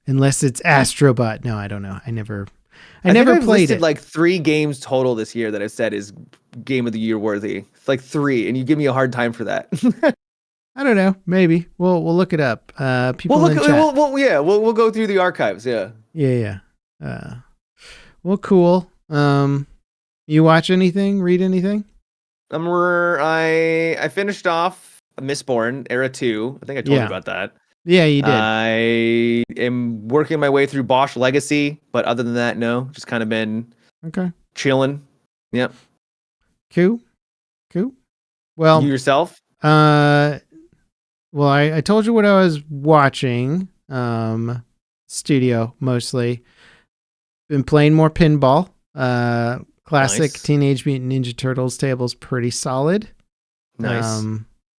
[SPEAKER 1] Unless it's Astrobot. No, I don't know. I never
[SPEAKER 2] I
[SPEAKER 1] never
[SPEAKER 2] I've
[SPEAKER 1] played
[SPEAKER 2] listed
[SPEAKER 1] it.
[SPEAKER 2] like 3 games total this year that I said is Game of the Year worthy. It's like 3, and you give me a hard time for that.
[SPEAKER 1] I don't know. Maybe we'll look it up. People
[SPEAKER 2] we'll
[SPEAKER 1] in
[SPEAKER 2] look.
[SPEAKER 1] chat.
[SPEAKER 2] We'll go through the archives. Yeah.
[SPEAKER 1] Yeah. Well, cool. You watch anything? Read anything?
[SPEAKER 2] I finished off Mistborn Era 2. I think I told you about that.
[SPEAKER 1] Yeah, you did.
[SPEAKER 2] I am working my way through Bosch Legacy, but other than that, no. Just kind of been chilling. Yep.
[SPEAKER 1] Cool. Well,
[SPEAKER 2] you yourself?
[SPEAKER 1] Well, I told you what I was watching. Studio mostly. Been playing more pinball. Classic Teenage Mutant Ninja Turtles table's pretty solid.
[SPEAKER 2] Nice.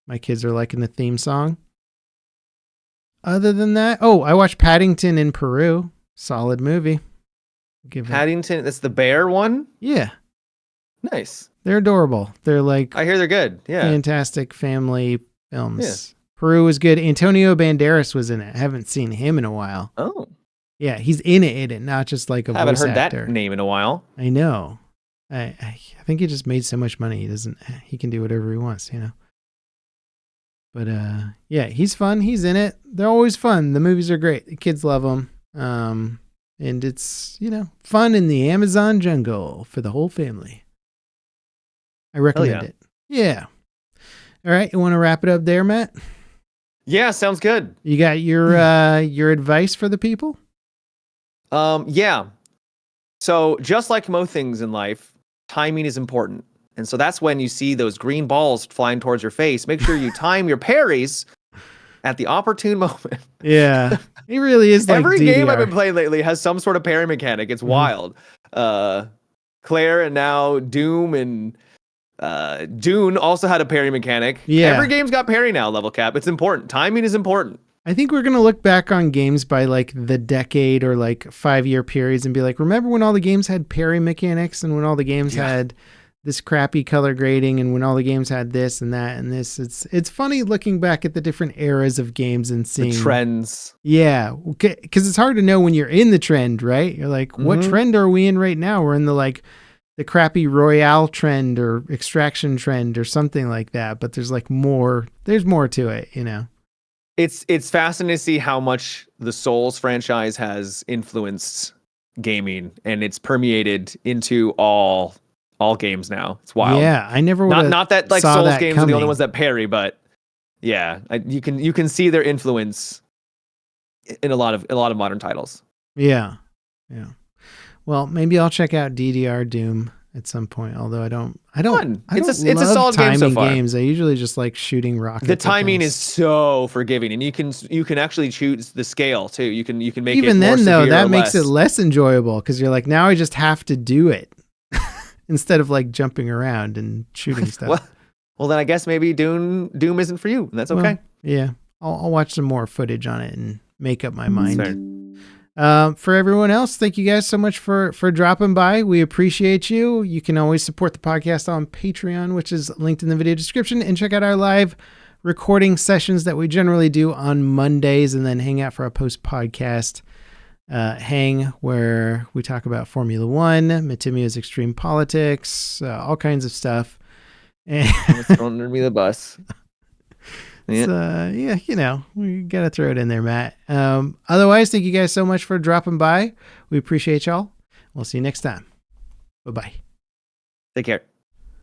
[SPEAKER 1] My kids are liking the theme song. Other than that, I watched Paddington in Peru. Solid movie.
[SPEAKER 2] Paddington, that's the bear one?
[SPEAKER 1] Yeah.
[SPEAKER 2] Nice.
[SPEAKER 1] They're adorable. They're like,
[SPEAKER 2] I hear they're good. Yeah.
[SPEAKER 1] Fantastic family films.
[SPEAKER 2] Yeah.
[SPEAKER 1] Peru was good. Antonio Banderas was in it. I haven't seen him in a while.
[SPEAKER 2] Oh.
[SPEAKER 1] Yeah, he's in it, not just like a voice actor.
[SPEAKER 2] I haven't heard that name in a while.
[SPEAKER 1] I know. I think he just made so much money. He can do whatever he wants, But yeah, he's fun. He's in it. They're always fun. The movies are great. The kids love them. And it's, fun in the Amazon jungle for the whole family. I recommend it. Yeah. All right. You want to wrap it up there, Matt?
[SPEAKER 2] Yeah, sounds good.
[SPEAKER 1] You got your advice for the people?
[SPEAKER 2] Yeah. So just like most things in life, timing is important. And so that's when you see those green balls flying towards your face. Make sure you time your parries at the opportune moment.
[SPEAKER 1] Yeah. It really is like
[SPEAKER 2] every
[SPEAKER 1] DDR.
[SPEAKER 2] game I've been playing lately has some sort of parry mechanic. It's wild. Claire and now Doom and Dune also had a parry mechanic.
[SPEAKER 1] Yeah.
[SPEAKER 2] Every game's got parry now, Level Cap. It's important. Timing is important.
[SPEAKER 1] I think we're going to look back on games by like the decade or like 5-year periods and be like, remember when all the games had parry mechanics and when all the games had this crappy color grading and when all the games had this and that and this. It's funny looking back at the different eras of games and seeing
[SPEAKER 2] the trends.
[SPEAKER 1] Yeah, because it's hard to know when you're in the trend, right? You're like, what trend are we in right now? We're in the crappy Royale trend or extraction trend or something like that. But there's more to it,
[SPEAKER 2] It's fascinating to see how much the Souls franchise has influenced gaming, and it's permeated into all games now. It's wild.
[SPEAKER 1] Yeah, I never would
[SPEAKER 2] not that like Souls games are the only ones that parry, but yeah, you can see their influence in a lot of modern titles.
[SPEAKER 1] Yeah. Well, maybe I'll check out DDR Doom at some point. Although I don't.
[SPEAKER 2] It's a solid game so far.
[SPEAKER 1] Games. I usually just like shooting rockets.
[SPEAKER 2] The timing is so forgiving, and you can actually choose the scale too. You can make
[SPEAKER 1] even
[SPEAKER 2] it more
[SPEAKER 1] then though that
[SPEAKER 2] less.
[SPEAKER 1] makes it less enjoyable because you're like, now I just have to do it instead of like jumping around and shooting stuff.
[SPEAKER 2] well, then I guess maybe Doom isn't for you, and that's okay.
[SPEAKER 1] Well, yeah, I'll watch some more footage on it and make up my mind. For everyone else, thank you guys so much for dropping by. We appreciate you. You can always support the podcast on Patreon, which is linked in the video description, and check out our live recording sessions that we generally do on Mondays, and then hang out for a post-podcast hang where we talk about Formula One, Matimia's Extreme Politics, all kinds of stuff. And
[SPEAKER 2] throwing me the bus.
[SPEAKER 1] Yeah, we got to throw it in there, Matt. Otherwise, thank you guys so much for dropping by. We appreciate y'all. We'll see you next time. Bye-bye.
[SPEAKER 2] Take care.